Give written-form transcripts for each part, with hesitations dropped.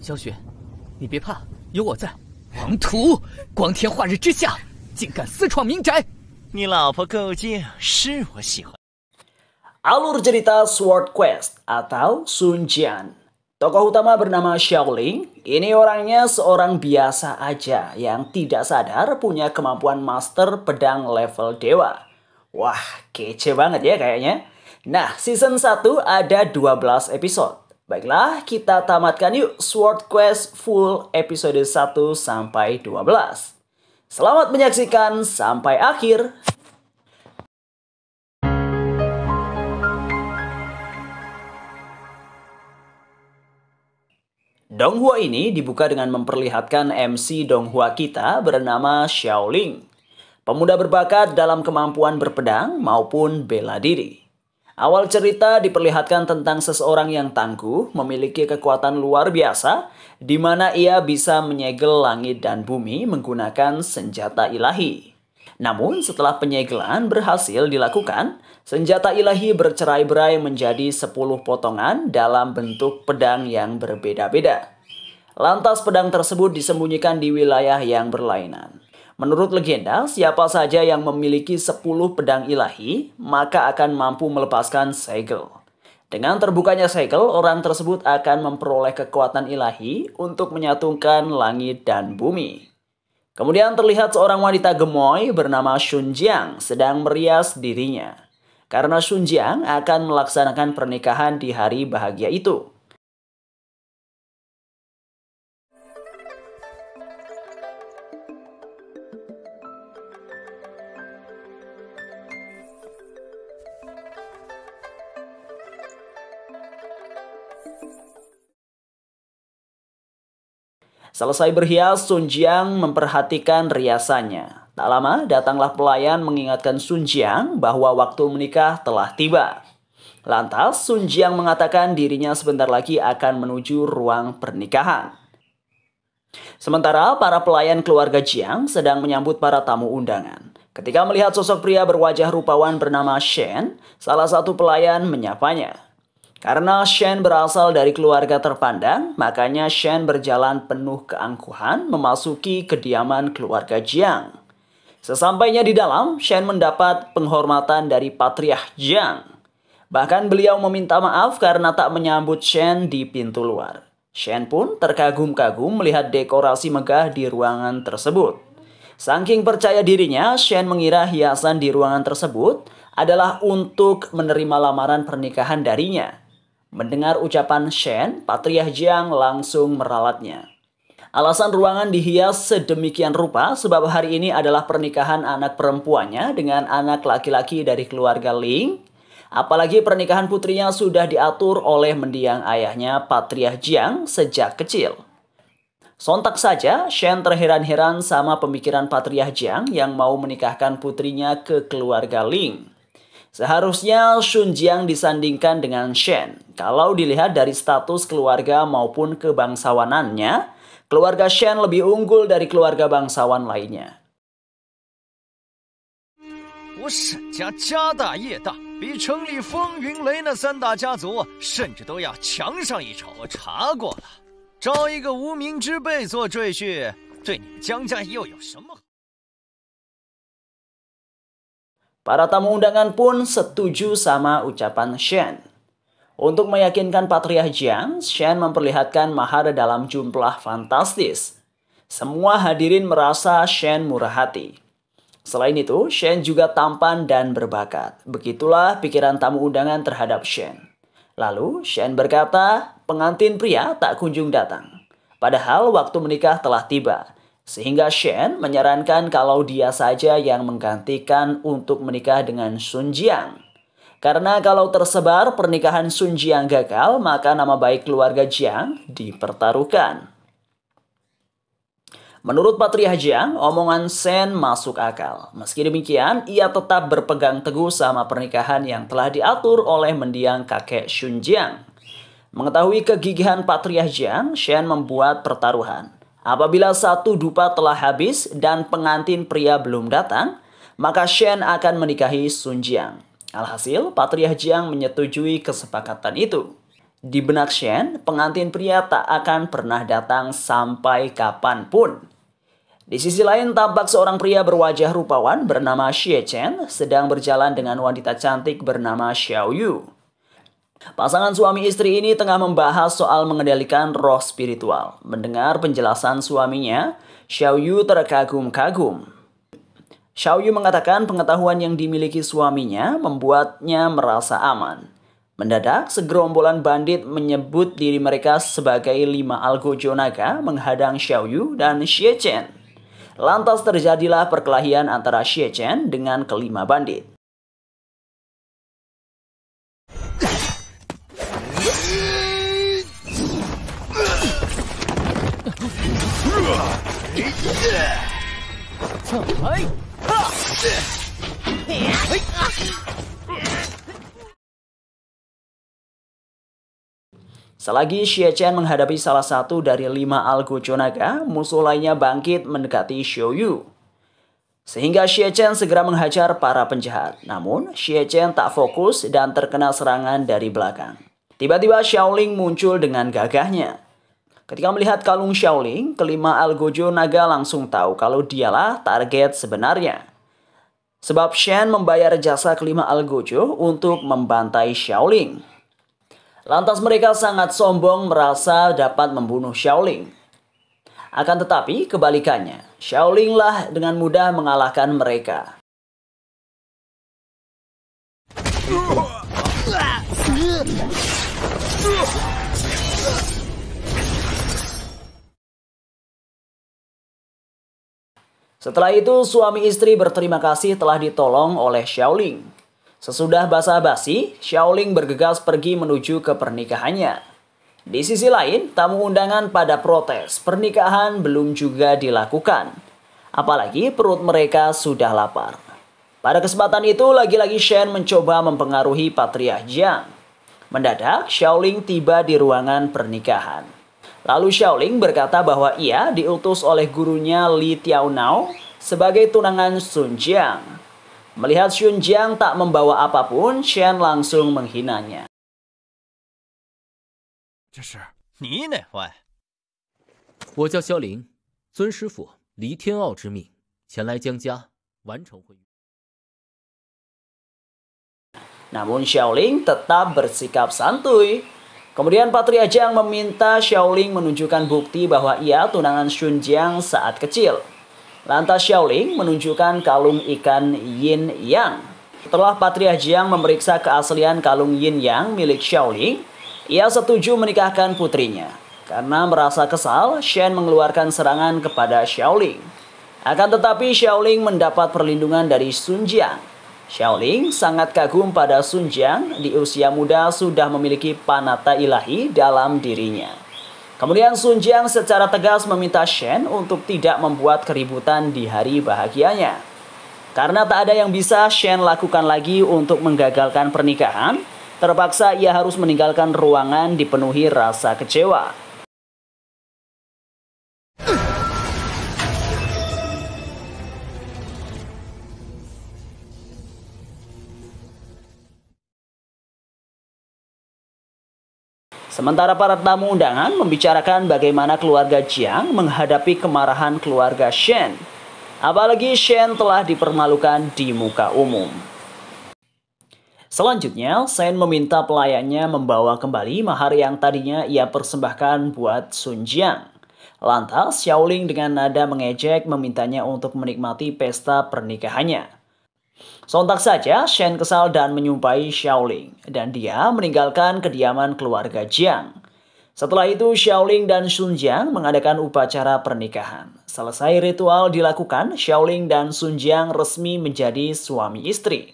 萧雪，你别怕，有我在。王土，光天化日之下，竟敢私闯民宅！你老婆够劲，是我喜欢。Alur cerita Sword Quest atau Sun Jian. Tokoh utama bernama Xiaoling. Ini orangnya seorang biasa aja yang tidak sadar punya kemampuan master pedang level dewa. Wah, kece banget ya kayaknya. Nah, season 1 ada 12 episode. Baiklah, kita tamatkan yuk Sword Quest full episode 1 sampai 12. Selamat menyaksikan sampai akhir. Donghua ini dibuka dengan memperlihatkan MC Donghua kita bernama Xiaoling. Pemuda berbakat dalam kemampuan berpedang maupun bela diri. Awal cerita diperlihatkan tentang seseorang yang tangguh, memiliki kekuatan luar biasa, di mana ia bisa menyegel langit dan bumi menggunakan senjata ilahi. Namun setelah penyegelan berhasil dilakukan, senjata ilahi bercerai-berai menjadi 10 potongan dalam bentuk pedang yang berbeda-beda. Lantas pedang tersebut disembunyikan di wilayah yang berlainan. Menurut legenda, siapa saja yang memiliki 10 pedang ilahi, maka akan mampu melepaskan segel. Dengan terbukanya segel, orang tersebut akan memperoleh kekuatan ilahi untuk menyatukan langit dan bumi. Kemudian terlihat seorang wanita gemoy bernama Sun Jiang sedang merias dirinya. Karena Sun Jiang akan melaksanakan pernikahan di hari bahagia itu. Selesai berhias, Sun Jiang memperhatikan riasannya. Tak lama, datanglah pelayan mengingatkan Sun Jiang bahwa waktu menikah telah tiba. Lantas, Sun Jiang mengatakan dirinya sebentar lagi akan menuju ruang pernikahan. Sementara para pelayan keluarga Jiang sedang menyambut para tamu undangan. Ketika melihat sosok pria berwajah rupawan bernama Shen, salah satu pelayan menyapanya. Karena Shen berasal dari keluarga terpandang, makanya Shen berjalan penuh keangkuhan memasuki kediaman keluarga Jiang. Sesampainya di dalam, Shen mendapat penghormatan dari Patriarch Jiang. Bahkan beliau meminta maaf karena tak menyambut Shen di pintu luar. Shen pun terkagum-kagum melihat dekorasi megah di ruangan tersebut. Saking percaya dirinya, Shen mengira hiasan di ruangan tersebut adalah untuk menerima lamaran pernikahan darinya. Mendengar ucapan Shen, Patriarch Jiang langsung meralatnya. Alasan ruangan dihias sedemikian rupa sebab hari ini adalah pernikahan anak perempuannya dengan anak laki-laki dari keluarga Ling. Apalagi pernikahan putrinya sudah diatur oleh mendiang ayahnya Patriarch Jiang sejak kecil. Sontak saja, Shen terheran-heran sama pemikiran Patriarch Jiang yang mau menikahkan putrinya ke keluarga Ling. Seharusnya Sun Jiang disandingkan dengan Shen. Kalau dilihat dari status keluarga maupun kebangsawanannya, keluarga Shen lebih unggul dari keluarga bangsawan lainnya. 我沈家家大业大，比城里风云雷那3大家族甚至都要强上一筹。我查过了，招一个无名之辈做赘婿，对你们江家又有什么好？ Para tamu undangan pun setuju sama ucapan Shen. Untuk meyakinkan Patriarch Jiang, Shen memperlihatkan mahar dalam jumlah fantastis. Semua hadirin merasa Shen murah hati. Selain itu, Shen juga tampan dan berbakat. Begitulah pikiran tamu undangan terhadap Shen. Lalu, Shen berkata, pengantin pria tak kunjung datang. Padahal waktu menikah telah tiba. Sehingga Shen menyarankan kalau dia saja yang menggantikan untuk menikah dengan Sun Jiang. Karena kalau tersebar pernikahan Sun Jiang gagal, maka nama baik keluarga Jiang dipertaruhkan. Menurut Patriarch Jiang, omongan Shen masuk akal. Meski demikian, ia tetap berpegang teguh sama pernikahan yang telah diatur oleh mendiang kakek Sun Jiang. Mengetahui kegigihan Patriarch Jiang, Shen membuat pertaruhan. Apabila satu dupa telah habis dan pengantin pria belum datang, maka Shen akan menikahi Sun Jiang. Alhasil, Patria Jiang menyetujui kesepakatan itu. Di benak Shen, pengantin pria tak akan pernah datang sampai kapanpun. Di sisi lain, tampak seorang pria berwajah rupawan bernama Xie Chen sedang berjalan dengan wanita cantik bernama Xiao Yu. Pasangan suami istri ini tengah membahas soal mengendalikan roh spiritual. Mendengar penjelasan suaminya, Xiao Yu terkagum-kagum. Xiao Yu mengatakan pengetahuan yang dimiliki suaminya membuatnya merasa aman. Mendadak, segerombolan bandit menyebut diri mereka sebagai 5 algojo naga menghadang Xiao Yu dan Xie Chen. Lantas terjadilah perkelahian antara Xie Chen dengan kelima bandit. Selagi Xie Chen menghadapi salah satu dari 5 algojo naga, musuh lainnya bangkit mendekati Xiao Yu. Sehingga Xie Chen segera menghajar para penjahat. Namun, Xie Chen tak fokus dan terkena serangan dari belakang. Tiba-tiba Xiaoling muncul dengan gagahnya. Ketika melihat kalung Xiaoling, kelima algojo naga langsung tahu kalau dialah target sebenarnya. Sebab Shen membayar jasa kelima algojo untuk membantai Xiaoling. Lantas mereka sangat sombong merasa dapat membunuh Xiaoling. Akan tetapi kebalikannya, Xiaoling lah dengan mudah mengalahkan mereka. Setelah itu, suami istri berterima kasih telah ditolong oleh Xiaoling. Sesudah basa-basi, Xiaoling bergegas pergi menuju ke pernikahannya. Di sisi lain, tamu undangan pada protes. Pernikahan belum juga dilakukan. Apalagi perut mereka sudah lapar. Pada kesempatan itu, lagi-lagi Shen mencoba mempengaruhi Patria Jiang. Mendadak, Xiaoling tiba di ruangan pernikahan. Lalu Xiaoling berkata bahwa ia diutus oleh gurunya Li Tiaonao sebagai tunangan Sun Jiang. Melihat Sun Jiang tak membawa apapun, Shen langsung menghinanya. 这是你哪位？我叫萧凌，尊师傅黎天傲之命，前来江家完成婚约。 Namun Xiaoling tetap bersikap santuy. Kemudian Patria Jiang meminta Xiaoling menunjukkan bukti bahwa ia tunangan Sun Jiang saat kecil. Lantas Xiaoling menunjukkan kalung ikan Yin Yang. Setelah Patria Jiang memeriksa keaslian kalung Yin Yang milik Xiaoling, ia setuju menikahkan putrinya. Karena merasa kesal, Shen mengeluarkan serangan kepada Xiaoling. Akan tetapi Xiaoling mendapat perlindungan dari Sun Jiang. Xiaoling sangat kagum pada Sun Jiang, di usia muda sudah memiliki panata ilahi dalam dirinya. Kemudian Sun Jiang secara tegas meminta Shen untuk tidak membuat keributan di hari bahagianya. Karena tak ada yang bisa Shen lakukan lagi untuk menggagalkan pernikahan, terpaksa ia harus meninggalkan ruangan dipenuhi rasa kecewa. Sementara para tamu undangan membicarakan bagaimana keluarga Jiang menghadapi kemarahan keluarga Shen. Apalagi Shen telah dipermalukan di muka umum. Selanjutnya, Shen meminta pelayannya membawa kembali mahar yang tadinya ia persembahkan buat Sun Jiang. Lantas, Xiaoling dengan nada mengejek memintanya untuk menikmati pesta pernikahannya. Sontak saja, Shen kesal dan menyumpahi Xiaoling, dan dia meninggalkan kediaman keluarga Jiang. Setelah itu, Xiaoling dan Sun Jiang mengadakan upacara pernikahan. Selesai ritual dilakukan, Xiaoling dan Sun Jiang resmi menjadi suami istri.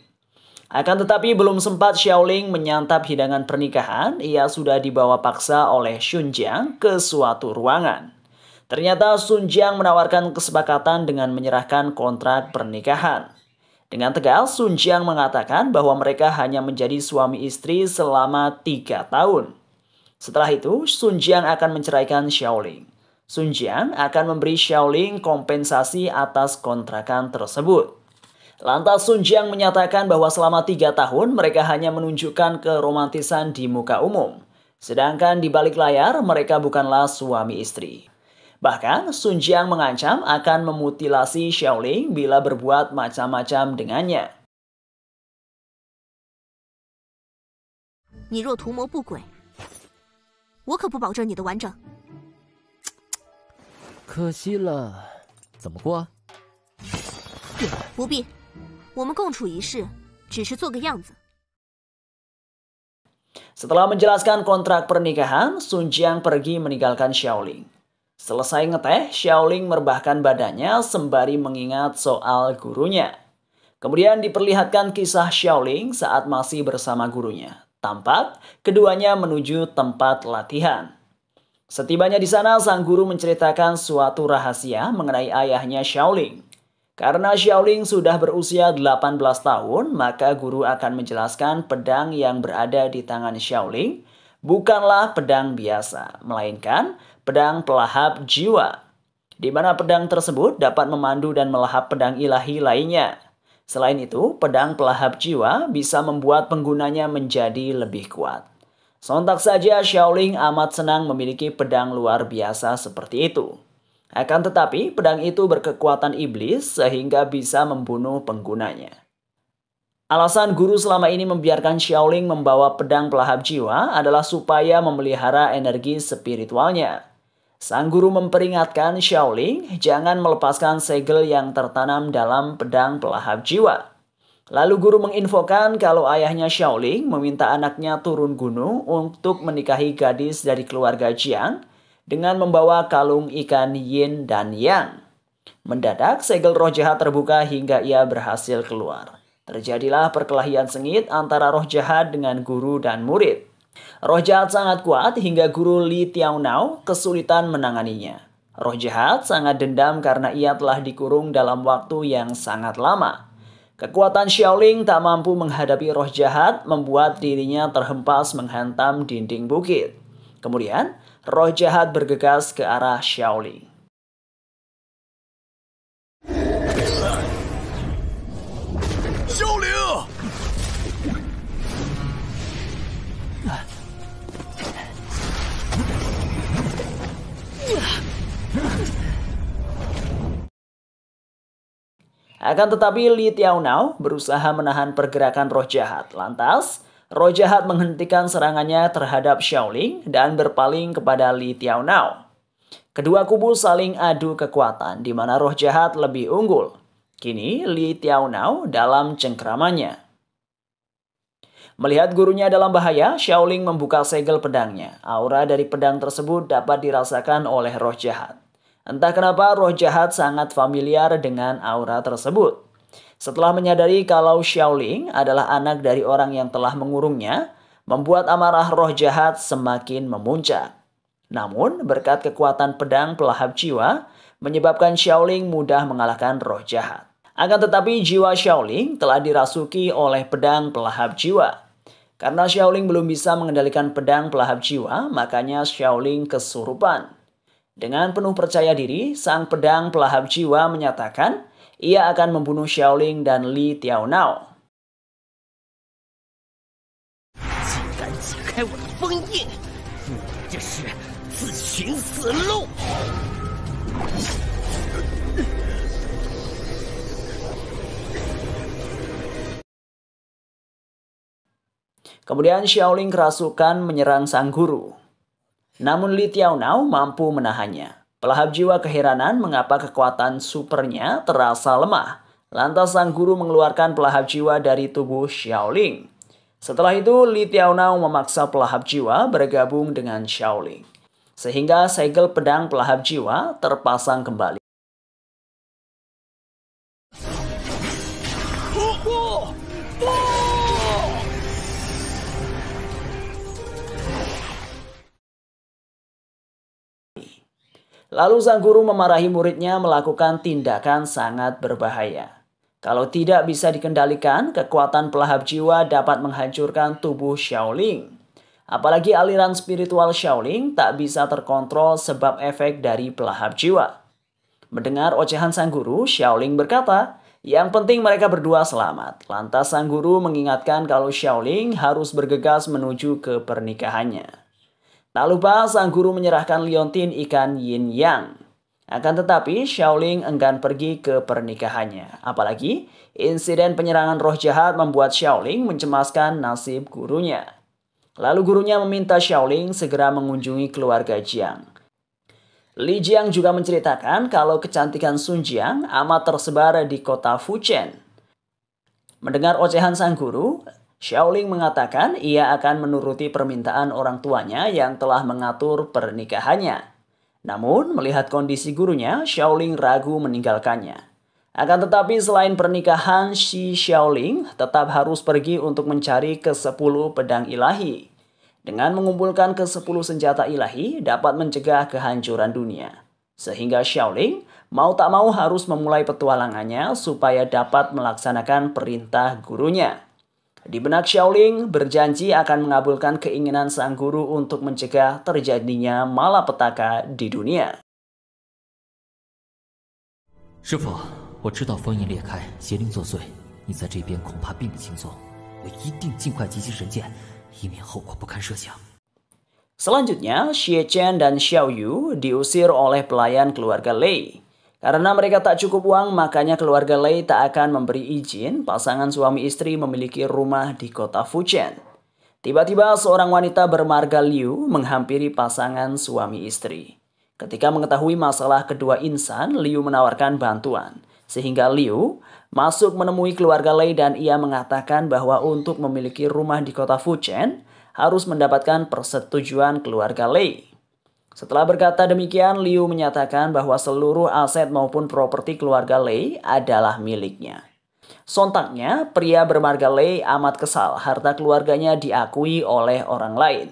Akan tetapi belum sempat Xiaoling menyantap hidangan pernikahan, ia sudah dibawa paksa oleh Sun Jiang ke suatu ruangan. Ternyata Sun Jiang menawarkan kesepakatan dengan menyerahkan kontrak pernikahan. Dengan tegas, Sun Jiang mengatakan bahwa mereka hanya menjadi suami istri selama 3 tahun. Setelah itu, Sun Jiang akan menceraikan Xiaoling. Sun Jiang akan memberi Xiaoling kompensasi atas kontrakan tersebut. Lantas Sun Jiang menyatakan bahwa selama 3 tahun mereka hanya menunjukkan keromantisan di muka umum. Sedangkan di balik layar mereka bukanlah suami istri. Bahkan Sun Jiang mengancam akan memutilasi Xiaoling bila berbuat macam-macam dengannya. 你若图谋不轨，我可不保证你的完整。可惜了，怎么过？不必，我们共处一室，只是做个样子。 Setelah menjelaskan kontrak pernikahan, Sun Jiang pergi meninggalkan Xiaoling. Selesai ngeteh, Xiaoling merebahkan badannya sembari mengingat soal gurunya. Kemudian diperlihatkan kisah Xiaoling saat masih bersama gurunya. Tampak keduanya menuju tempat latihan. Setibanya di sana, sang guru menceritakan suatu rahasia mengenai ayahnya Xiaoling. Karena Xiaoling sudah berusia 18 tahun, maka guru akan menjelaskan pedang yang berada di tangan Xiaoling bukanlah pedang biasa, melainkan pedang pelahap jiwa, di mana pedang tersebut dapat memandu dan melahap pedang ilahi lainnya. Selain itu, pedang pelahap jiwa bisa membuat penggunanya menjadi lebih kuat. Sontak saja Xiaoling amat senang memiliki pedang luar biasa seperti itu. Akan tetapi, pedang itu berkekuatan iblis sehingga bisa membunuh penggunanya. Alasan guru selama ini membiarkan Xiaoling membawa pedang pelahap jiwa adalah supaya memelihara energi spiritualnya. Sang guru memperingatkan Xiaoling jangan melepaskan segel yang tertanam dalam pedang pelahap jiwa. Lalu guru menginfokan kalau ayahnya Xiaoling meminta anaknya turun gunung untuk menikahi gadis dari keluarga Jiang dengan membawa kalung ikan yin dan yang. Mendadak segel roh jahat terbuka hingga ia berhasil keluar. Terjadilah perkelahian sengit antara roh jahat dengan guru dan murid. Roh jahat sangat kuat hingga guru Li Tiaonao kesulitan menanganinya. Roh jahat sangat dendam karena ia telah dikurung dalam waktu yang sangat lama. Kekuatan Xiaoling tak mampu menghadapi roh jahat membuat dirinya terhempas menghantam dinding bukit. Kemudian, roh jahat bergegas ke arah Xiaoling. Xiaoling! Akan tetapi Li Tiaonao berusaha menahan pergerakan roh jahat. Lantas, roh jahat menghentikan serangannya terhadap Xiaoling dan berpaling kepada Li Tiaonao. Kedua kubu saling adu kekuatan di mana roh jahat lebih unggul. Kini Li Tiaonao dalam cengkramannya. Melihat gurunya dalam bahaya, Xiaoling membuka segel pedangnya. Aura dari pedang tersebut dapat dirasakan oleh roh jahat. Entah kenapa roh jahat sangat familiar dengan aura tersebut. Setelah menyadari kalau Xiaoling adalah anak dari orang yang telah mengurungnya, membuat amarah roh jahat semakin memuncak. Namun, berkat kekuatan pedang pelahap jiwa, menyebabkan Xiaoling mudah mengalahkan roh jahat. Akan tetapi jiwa Xiaoling telah dirasuki oleh pedang pelahap jiwa. Karena Xiaoling belum bisa mengendalikan pedang pelahap jiwa, makanya Xiaoling kesurupan. Dengan penuh percaya diri, sang pedang pelahap jiwa menyatakan ia akan membunuh Xiaoling dan Li Tiaonao. Kemudian Xiaoling kerasukan menyerang sang guru. Namun Li Tiaonao mampu menahannya. Pelahap jiwa keheranan mengapa kekuatan supernya terasa lemah. Lantas sang guru mengeluarkan pelahap jiwa dari tubuh Xiaoling. Setelah itu Li Tiaonao memaksa pelahap jiwa bergabung dengan Xiaoling. Sehingga segel pedang pelahap jiwa terpasang kembali. Lalu sang guru memarahi muridnya melakukan tindakan sangat berbahaya. Kalau tidak bisa dikendalikan, kekuatan pelahap jiwa dapat menghancurkan tubuh Xiaoling. Apalagi aliran spiritual Shaolin tak bisa terkontrol sebab efek dari pelahap jiwa. Mendengar ocehan sang guru, Shaolin berkata, yang penting mereka berdua selamat. Lantas sang guru mengingatkan kalau Shaolin harus bergegas menuju ke pernikahannya. Tak lupa sang guru menyerahkan liontin ikan yin yang. Akan tetapi Shaolin enggan pergi ke pernikahannya. Apalagi insiden penyerangan roh jahat membuat Shaolin mencemaskan nasib gurunya. Lalu gurunya meminta Shaolin segera mengunjungi keluarga Jiang. Li Jiang juga menceritakan kalau kecantikan Sun Jiang amat tersebar di kota Fujian. Mendengar ocehan sang guru, Shaolin mengatakan ia akan menuruti permintaan orang tuanya yang telah mengatur pernikahannya. Namun, melihat kondisi gurunya, Shaolin ragu meninggalkannya. Akan tetapi selain pernikahan, si Shaolin tetap harus pergi untuk mencari ke-10 pedang ilahi. Dengan mengumpulkan ke-10 senjata ilahi dapat mencegah kehancuran dunia. Sehingga Shaolin mau tak mau harus memulai petualangannya supaya dapat melaksanakan perintah gurunya. Di benak Shaolin berjanji akan mengabulkan keinginan sang guru untuk mencegah terjadinya malapetaka di dunia. 师傅，我知道封印裂开，邪灵作祟，你在这边恐怕并不轻松。我一定尽快集齐神剑，以免后果不堪设想。 Selanjutnya, Xie Chen dan Xiao Yu diusir oleh pelayan keluarga Lei. Karena mereka tak cukup uang, makanya keluarga Lei tak akan memberi izin pasangan suami istri memiliki rumah di kota Fujian. Tiba-tiba seorang wanita bermarga Liu menghampiri pasangan suami istri. Ketika mengetahui masalah kedua insan, Liu menawarkan bantuan. Sehingga Liu masuk menemui keluarga Lei dan ia mengatakan bahwa untuk memiliki rumah di kota Fujian harus mendapatkan persetujuan keluarga Lei. Setelah berkata demikian, Liu menyatakan bahwa seluruh aset maupun properti keluarga Lei adalah miliknya. Sontaknya, pria bermarga Lei amat kesal harta keluarganya diakui oleh orang lain.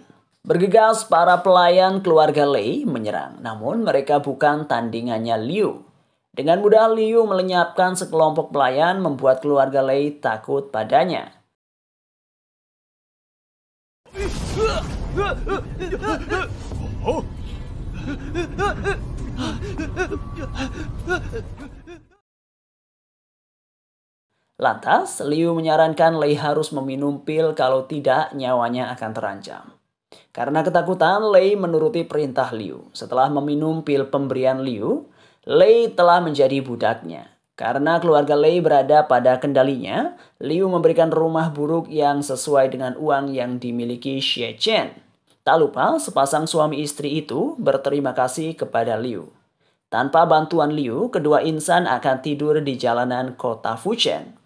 Bergegas, para pelayan keluarga Lei menyerang, namun mereka bukan tandingannya Liu. Dengan mudah Liu melenyapkan sekelompok pelayan membuat keluarga Lei takut padanya. Lantas, Liu menyarankan Lei harus meminum pil kalau tidak nyawanya akan terancam. Karena ketakutan, Lei menuruti perintah Liu. Setelah meminum pil pemberian Liu, Lei telah menjadi budaknya. Karena keluarga Lei berada pada kendalinya, Liu memberikan rumah buruk yang sesuai dengan uang yang dimiliki Xie Chen. Tak lupa, sepasang suami istri itu berterima kasih kepada Liu. Tanpa bantuan Liu, kedua insan akan tidur di jalanan kota Fujian.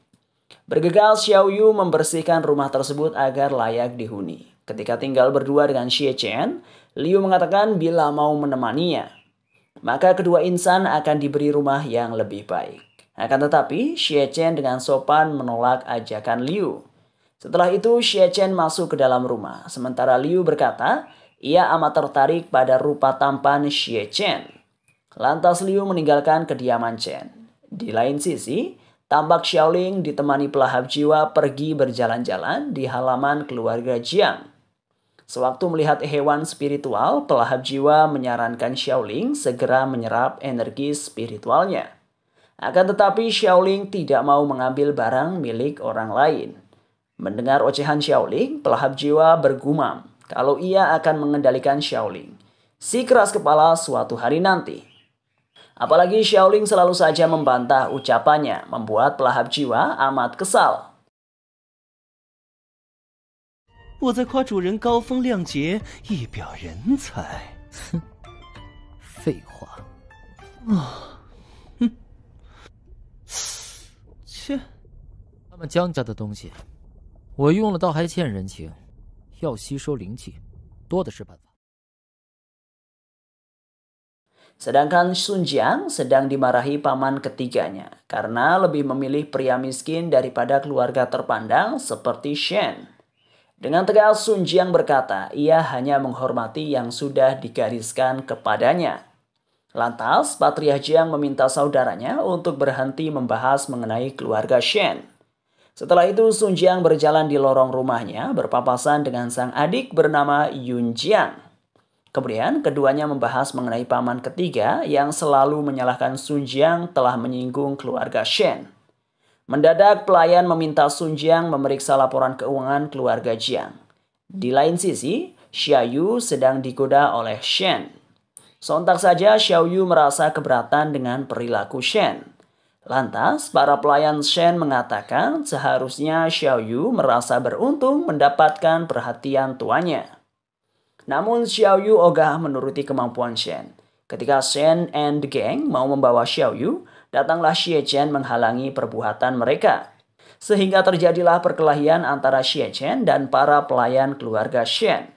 Bergegas, Xiao Yu membersihkan rumah tersebut agar layak dihuni. Ketika tinggal berdua dengan Xie Chen, Liu mengatakan bila mau menemaninya, maka kedua insan akan diberi rumah yang lebih baik. Akan tetapi, Xie Chen dengan sopan menolak ajakan Liu. Setelah itu, Xie Chen masuk ke dalam rumah. Sementara Liu berkata, ia amat tertarik pada rupa tampan Xie Chen. Lantas Liu meninggalkan kediaman Chen. Di lain sisi, tampak Shaolin ditemani pelahap jiwa pergi berjalan-jalan di halaman keluarga Jiang. Sewaktu melihat hewan spiritual, pelahap jiwa menyarankan Shaolin segera menyerap energi spiritualnya. Akan tetapi Shaolin tidak mau mengambil barang milik orang lain. Mendengar ocehan Shaolin, pelahap jiwa bergumam kalau ia akan mengendalikan Shaolin. Si keras kepala suatu hari nanti. Apalagi Shaolin selalu saja membantah ucapannya, membuat pelahap jiwa amat kesal. 我在夸主人高风亮节，一表人才。哼，废话。切，他们江家的东西，我用了倒还欠人情，要吸收灵气，多的是办法。 Sedangkan Sun Jiang sedang dimarahi paman ketiganya karena lebih memilih pria miskin daripada keluarga terpandang seperti Shen. Dengan tegas Sun Jiang berkata ia hanya menghormati yang sudah digariskan kepadanya. Lantas Patria Jiang meminta saudaranya untuk berhenti membahas mengenai keluarga Shen. Setelah itu Sun Jiang berjalan di lorong rumahnya berpapasan dengan sang adik bernama Yun Jiang. Kemudian keduanya membahas mengenai paman ketiga yang selalu menyalahkan Sun Jiang telah menyinggung keluarga Shen. Mendadak pelayan meminta Sun Jiang memeriksa laporan keuangan keluarga Jiang. Di lain sisi, Xiaoyu sedang digoda oleh Shen. Sontak saja Xiaoyu merasa keberatan dengan perilaku Shen. Lantas, para pelayan Shen mengatakan seharusnya Xiaoyu merasa beruntung mendapatkan perhatian tuannya. Namun Xiaoyu ogah menuruti kemampuan Shen. Ketika Shen and the gang mau membawa Xiaoyu, datanglah Xie Chen menghalangi perbuatan mereka. Sehingga terjadilah perkelahian antara Xie Chen dan para pelayan keluarga Shen.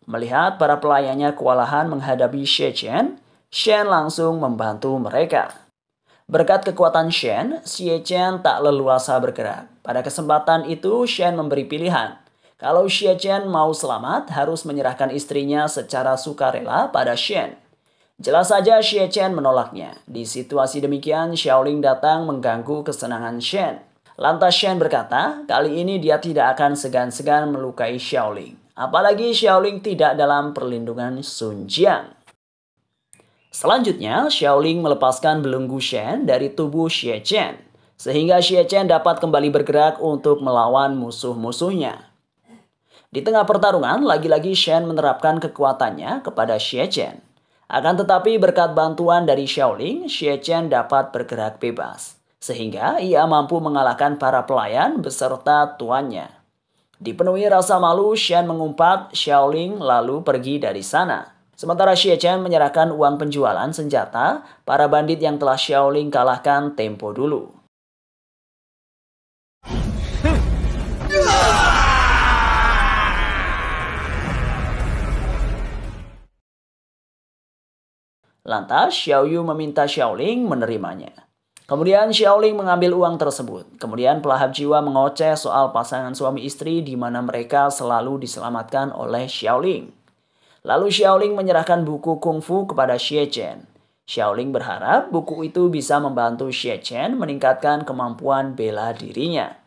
Melihat para pelayannya kewalahan menghadapi Xie Chen, Shen langsung membantu mereka. Berkat kekuatan Shen, Xie Chen tak leluasa bergerak. Pada kesempatan itu, Shen memberi pilihan. Kalau Xie Chen mau selamat, harus menyerahkan istrinya secara sukarela pada Shen. Jelas saja Xie Chen menolaknya. Di situasi demikian, Xiaoling datang mengganggu kesenangan Shen. Lantas Shen berkata, kali ini dia tidak akan segan-segan melukai Xiaoling. Apalagi Xiaoling tidak dalam perlindungan Sun Jiang. Selanjutnya, Xiaoling melepaskan belenggu Shen dari tubuh Xie Chen, sehingga Xie Chen dapat kembali bergerak untuk melawan musuh-musuhnya. Di tengah pertarungan, lagi-lagi Shen menerapkan kekuatannya kepada Xie Chen. Akan tetapi berkat bantuan dari Xiaoling, Xie Chen dapat bergerak bebas, sehingga ia mampu mengalahkan para pelayan beserta tuannya. Dipenuhi rasa malu, Shen mengumpat Xiaoling lalu pergi dari sana. Sementara Xie Chen menyerahkan uang penjualan senjata para bandit yang telah Xiaoling kalahkan tempo dulu. Lantas Xiaoyu meminta Xiaoling menerimanya. Kemudian Xiaoling mengambil uang tersebut. Kemudian pelahap jiwa mengoceh soal pasangan suami istri di mana mereka selalu diselamatkan oleh Xiaoling. Lalu Xiaoling menyerahkan buku kungfu kepada Xie Chen. Xiaoling berharap buku itu bisa membantu Xie Chen meningkatkan kemampuan bela dirinya.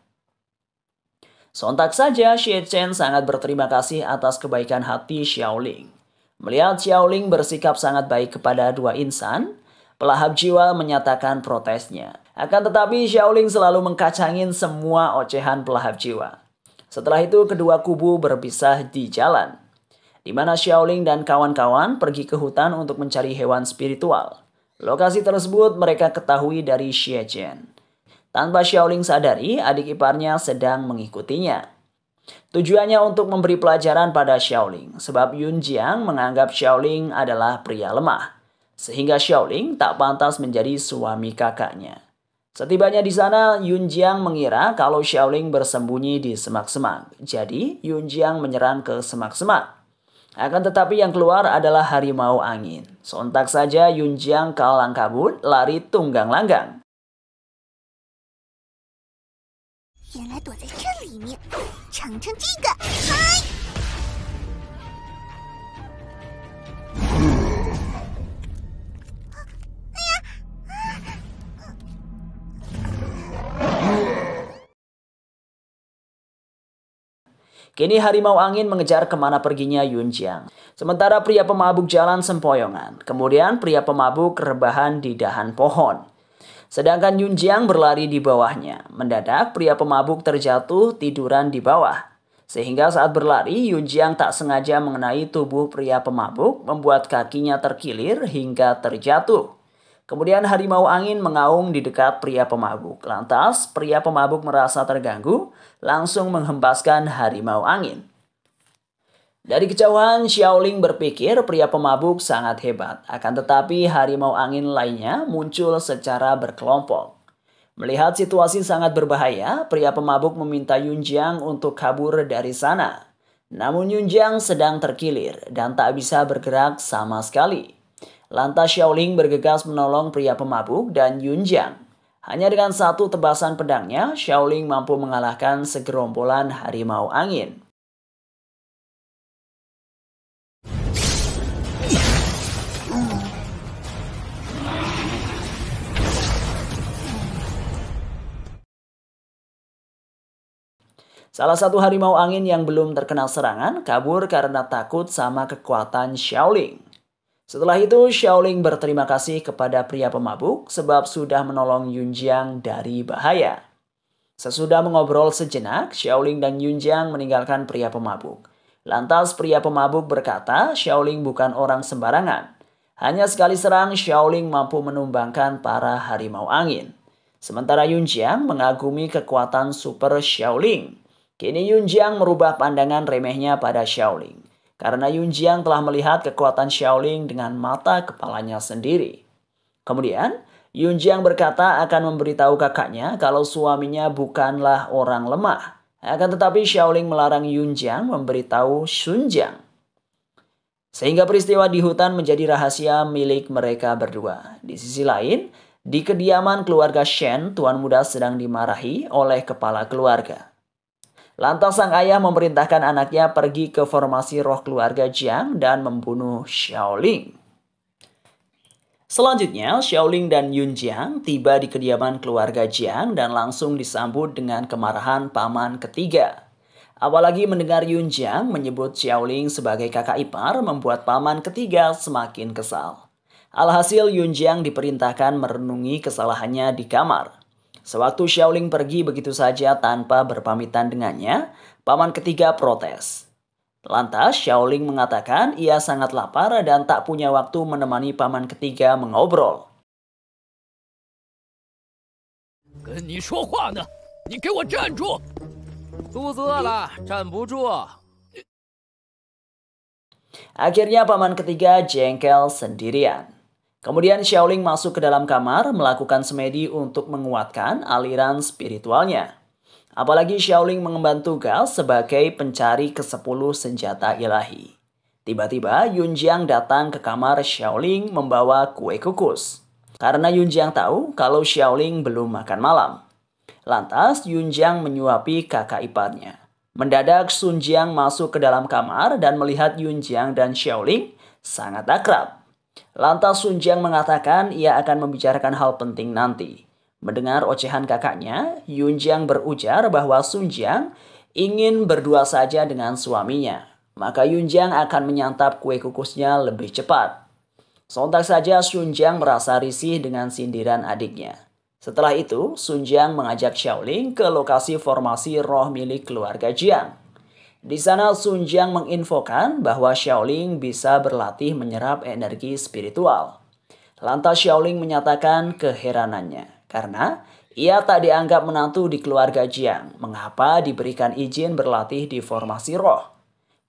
Sontak saja Xie Chen sangat berterima kasih atas kebaikan hati Xiaoling. Melihat Xiaoling bersikap sangat baik kepada dua insan, pelahap jiwa menyatakan protesnya. Akan tetapi Xiaoling selalu mengkacangin semua ocehan pelahap jiwa. Setelah itu kedua kubu berpisah di jalan, di mana Xiaoling dan kawan-kawan pergi ke hutan untuk mencari hewan spiritual. Lokasi tersebut mereka ketahui dari Xie Chen. Tanpa Xiaoling sadari, adik iparnya sedang mengikutinya. Tujuannya untuk memberi pelajaran pada Xiaoling, sebab Yun Jiang menganggap Xiaoling adalah pria lemah, sehingga Xiaoling tak pantas menjadi suami kakaknya. Setibanya di sana, Yun Jiang mengira kalau Xiaoling bersembunyi di semak-semak. Jadi, Yun Jiang menyerang ke semak-semak. Akan tetapi yang keluar adalah harimau angin. Sontak saja Yun Jiang kalang kabut, lari tunggang langgang. 原来躲在这里面，尝尝这个！嗨！ Kini harimau angin mengejar kemana perginya Yun Jiang. Sementara pria pemabuk jalan sempoyongan. Kemudian pria pemabuk rebahan di dahan pohon. Sedangkan Yun Jiang berlari di bawahnya. Mendadak pria pemabuk terjatuh tiduran di bawah. Sehingga saat berlari Yun Jiang tak sengaja mengenai tubuh pria pemabuk, membuat kakinya terkilir hingga terjatuh. Kemudian harimau angin mengaum di dekat pria pemabuk. Lantas pria pemabuk merasa terganggu, langsung menghempaskan harimau angin. Dari kejauhan, Xiaoling berpikir pria pemabuk sangat hebat. Akan tetapi harimau angin lainnya muncul secara berkelompok. Melihat situasi sangat berbahaya, pria pemabuk meminta Yun Jiang untuk kabur dari sana. Namun Yun Jiang sedang terkilir dan tak bisa bergerak sama sekali. Lantas Xiaoling bergegas menolong pria pemabuk dan Yun Jiang. Hanya dengan satu tebasan pedangnya, Xiaoling mampu mengalahkan segerombolan harimau angin. Salah satu harimau angin yang belum terkena serangan kabur karena takut sama kekuatan Xiaoling. Setelah itu, Xiaoling berterima kasih kepada pria pemabuk sebab sudah menolong Yunjiang dari bahaya. Sesudah mengobrol sejenak, Xiaoling dan Yunjiang meninggalkan pria pemabuk. Lantas pria pemabuk berkata, Xiaoling bukan orang sembarangan. Hanya sekali serang, Xiaoling mampu menumbangkan para harimau angin. Sementara Yunjiang mengagumi kekuatan super Xiaoling. Kini Yunjiang merubah pandangan remehnya pada Xiaoling. Karena Yunjiang telah melihat kekuatan Xiaoling dengan mata kepalanya sendiri. Kemudian, Yunjiang berkata akan memberitahu kakaknya kalau suaminya bukanlah orang lemah. Akan tetapi Xiaoling melarang Yunjiang memberitahu Sunjiang. Sehingga peristiwa di hutan menjadi rahasia milik mereka berdua. Di sisi lain, di kediaman keluarga Shen, tuan muda sedang dimarahi oleh kepala keluarga. Lantas sang ayah memerintahkan anaknya pergi ke formasi roh keluarga Jiang dan membunuh Xiaoling. Selanjutnya, Xiaoling dan Yunjiang tiba di kediaman keluarga Jiang dan langsung disambut dengan kemarahan paman ketiga. Apalagi mendengar Yunjiang menyebut Xiaoling sebagai kakak ipar membuat paman ketiga semakin kesal. Alhasil Yunjiang diperintahkan merenungi kesalahannya di kamar. Sewaktu Xiaoling pergi begitu saja tanpa berpamitan dengannya, paman ketiga protes. Lantas Xiaoling mengatakan ia sangat lapar dan tak punya waktu menemani paman ketiga mengobrol. 跟你说话呢，你给我站住！肚子饿了，站不住。 Akhirnya paman ketiga jengkel sendirian. Kemudian Xiaoling masuk ke dalam kamar melakukan semedi untuk menguatkan aliran spiritualnya. Apalagi Xiaoling mengemban tugas sebagai pencari ke-10 senjata ilahi. Tiba-tiba Yunjiang datang ke kamar Xiaoling membawa kue kukus. Karena Yunjiang tahu kalau Xiaoling belum makan malam. Lantas Yunjiang menyuapi kakak iparnya. Mendadak Sunjiang masuk ke dalam kamar dan melihat Yunjiang dan Xiaoling sangat akrab. Lantas Sunjiang mengatakan ia akan membicarakan hal penting nanti. Mendengar ocehan kakaknya, Yunjiang berujar bahwa Sunjiang ingin berdua saja dengan suaminya. Maka Yunjiang akan menyantap kue kukusnya lebih cepat. Sontak saja Sunjiang merasa risih dengan sindiran adiknya. Setelah itu, Sunjiang mengajak Xiaoling ke lokasi formasi roh milik keluarga Jiang. Di sana Sunjiang menginfokan bahwa Xiaoling bisa berlatih menyerap energi spiritual. Lantas Xiaoling menyatakan keheranannya karena ia tak dianggap menantu di keluarga Jiang. Mengapa diberikan izin berlatih di formasi roh?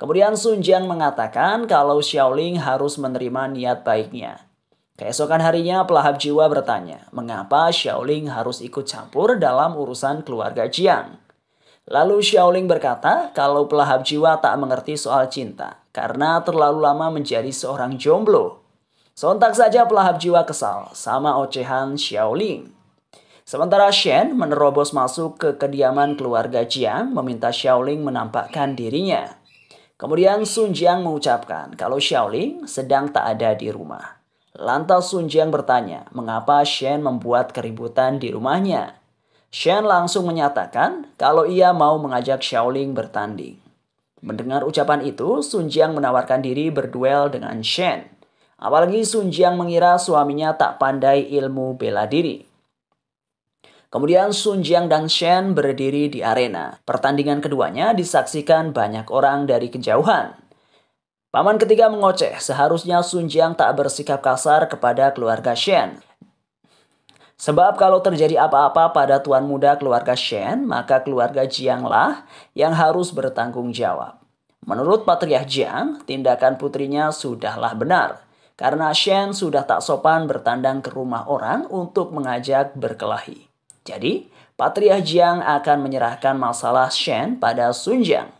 Kemudian Sunjiang mengatakan kalau Xiaoling harus menerima niat baiknya. Keesokan harinya pelahap jiwa bertanya, mengapa Xiaoling harus ikut campur dalam urusan keluarga Jiang? Lalu Xiaoling berkata kalau pelahap jiwa tak mengerti soal cinta karena terlalu lama menjadi seorang jomblo. Sontak saja pelahap jiwa kesal sama ocehan Xiaoling. Sementara Shen menerobos masuk ke kediaman keluarga Jiang meminta Xiaoling menampakkan dirinya. Kemudian Sunjiang mengucapkan kalau Xiaoling sedang tak ada di rumah. Lantas Sunjiang bertanya mengapa Shen membuat keributan di rumahnya. Shen langsung menyatakan kalau ia mau mengajak Xiaoling bertanding. Mendengar ucapan itu, Sunjiang menawarkan diri berduel dengan Shen. Apalagi Sunjiang mengira suaminya tak pandai ilmu bela diri. Kemudian Sunjiang dan Shen berdiri di arena. Pertandingan keduanya disaksikan banyak orang dari kejauhan. Paman ketiga mengoceh, seharusnya Sunjiang tak bersikap kasar kepada keluarga Shen. Sebab kalau terjadi apa-apa pada tuan muda keluarga Shen, maka keluarga Jiang lah yang harus bertanggung jawab. Menurut Patriarch Jiang, tindakan putrinya sudahlah benar. Karena Shen sudah tak sopan bertandang ke rumah orang untuk mengajak berkelahi. Jadi, Patriarch Jiang akan menyerahkan masalah Shen pada Sunjiang.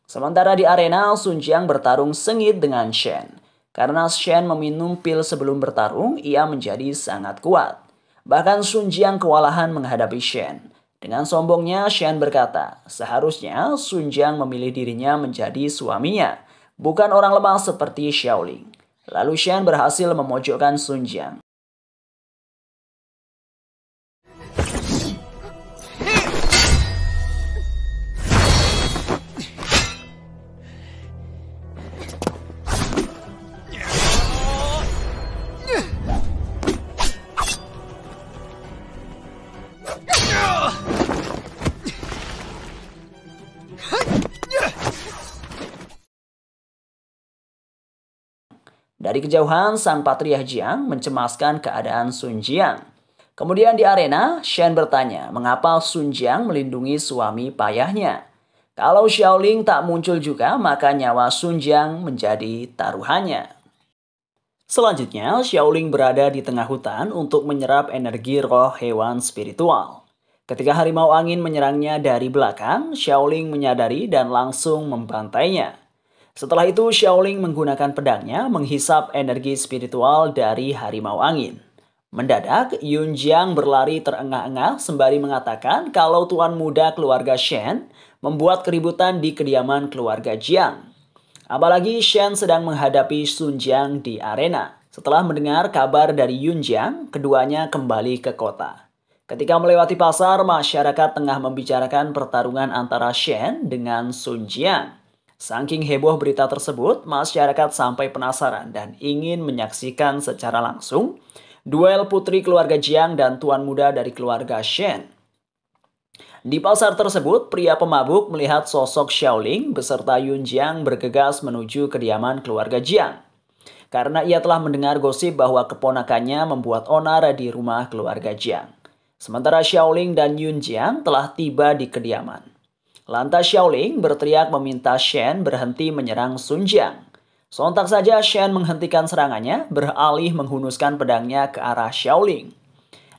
Sementara di arena, Sunjiang bertarung sengit dengan Shen. Karena Shen meminum pil sebelum bertarung, ia menjadi sangat kuat. Bahkan Sun Jiang kewalahan menghadapi Shen. Dengan sombongnya, Shen berkata, seharusnya Sun Jiang memilih dirinya menjadi suaminya, bukan orang lemah seperti Xiaoling. Lalu Shen berhasil memojokkan Sun Jiang. Dari kejauhan, sang Patriarh Jiang mencemaskan keadaan Sun Jiang. Kemudian di arena, Shen bertanya mengapa Sun Jiang melindungi suami payahnya. Kalau Xiaoling tak muncul juga, maka nyawa Sun Jiang menjadi taruhannya. Selanjutnya, Xiaoling berada di tengah hutan untuk menyerap energi roh hewan spiritual. Ketika harimau angin menyerangnya dari belakang, Xiaoling menyadari dan langsung membantainya. Setelah itu, Xiaoling menggunakan pedangnya menghisap energi spiritual dari harimau angin. Mendadak, Yun Jiang berlari terengah-engah sembari mengatakan kalau tuan muda keluarga Shen membuat keributan di kediaman keluarga Jiang. Apalagi Shen sedang menghadapi Sun Jiang di arena. Setelah mendengar kabar dari Yun Jiang, keduanya kembali ke kota. Ketika melewati pasar, masyarakat tengah membicarakan pertarungan antara Shen dengan Sun Jiang. Saking heboh berita tersebut, masyarakat sampai penasaran dan ingin menyaksikan secara langsung duel putri keluarga Jiang dan tuan muda dari keluarga Shen. Di pasar tersebut, pria pemabuk melihat sosok Xiaoling beserta Yun Jiang bergegas menuju kediaman keluarga Jiang. Karena ia telah mendengar gosip bahwa keponakannya membuat onar di rumah keluarga Jiang. Sementara Xiaoling dan Yun Jiang telah tiba di kediaman. Lantas Xiaoling berteriak meminta Shen berhenti menyerang Sun Jiang. Sontak saja Shen menghentikan serangannya, beralih menghunuskan pedangnya ke arah Xiaoling.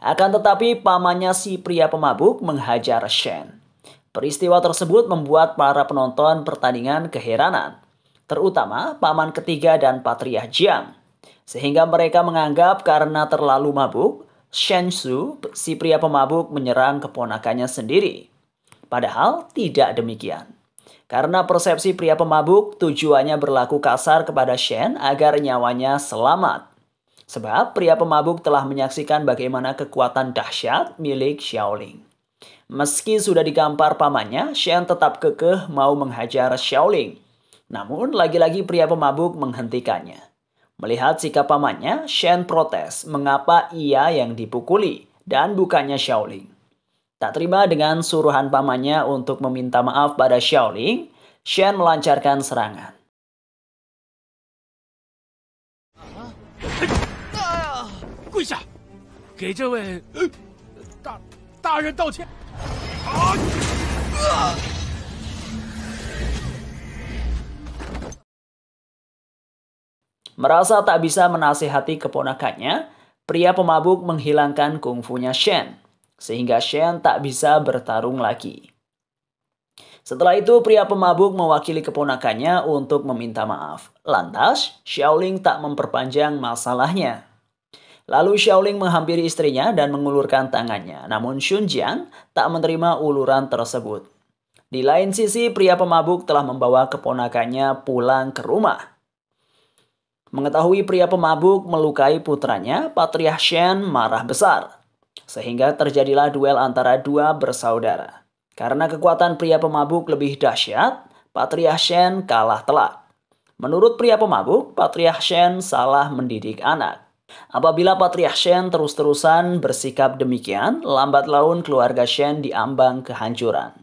Akan tetapi pamannya si pria pemabuk menghajar Shen. Peristiwa tersebut membuat para penonton pertandingan keheranan, terutama paman ketiga dan Patriarh Jiang. Sehingga mereka menganggap karena terlalu mabuk, Shen Su, si pria pemabuk menyerang keponakannya sendiri. Padahal tidak demikian. Karena persepsi pria pemabuk, tujuannya berlaku kasar kepada Shen agar nyawanya selamat. Sebab pria pemabuk telah menyaksikan bagaimana kekuatan dahsyat milik Xiaoling. Meski sudah digampar pamannya, Shen tetap kekeh mau menghajar Xiaoling. Namun lagi-lagi pria pemabuk menghentikannya. Melihat sikap pamannya, Shen protes mengapa ia yang dipukuli dan bukannya Xiaoling. Tak terima dengan suruhan pamannya untuk meminta maaf pada Xiaoling, Shen melancarkan serangan. 跪下，给这位大人道歉。 Merasa tak bisa menasihati keponakannya, pria pemabuk menghilangkan kungfunya Shen, sehingga Shen tak bisa bertarung lagi. Setelah itu, pria pemabuk mewakili keponakannya untuk meminta maaf. Lantas, Xiaoling tak memperpanjang masalahnya. Lalu Xiaoling menghampiri istrinya dan mengulurkan tangannya. Namun Sun Jiang tak menerima uluran tersebut. Di lain sisi, pria pemabuk telah membawa keponakannya pulang ke rumah. Mengetahui pria pemabuk melukai putranya, Patriarh Shen marah besar. Sehingga terjadilah duel antara dua bersaudara. Karena kekuatan pria pemabuk lebih dahsyat, Patriarh Shen kalah telak. Menurut pria pemabuk, Patriarh Shen salah mendidik anak. Apabila Patriarh Shen terus-terusan bersikap demikian, lambat laun keluarga Shen diambang kehancuran.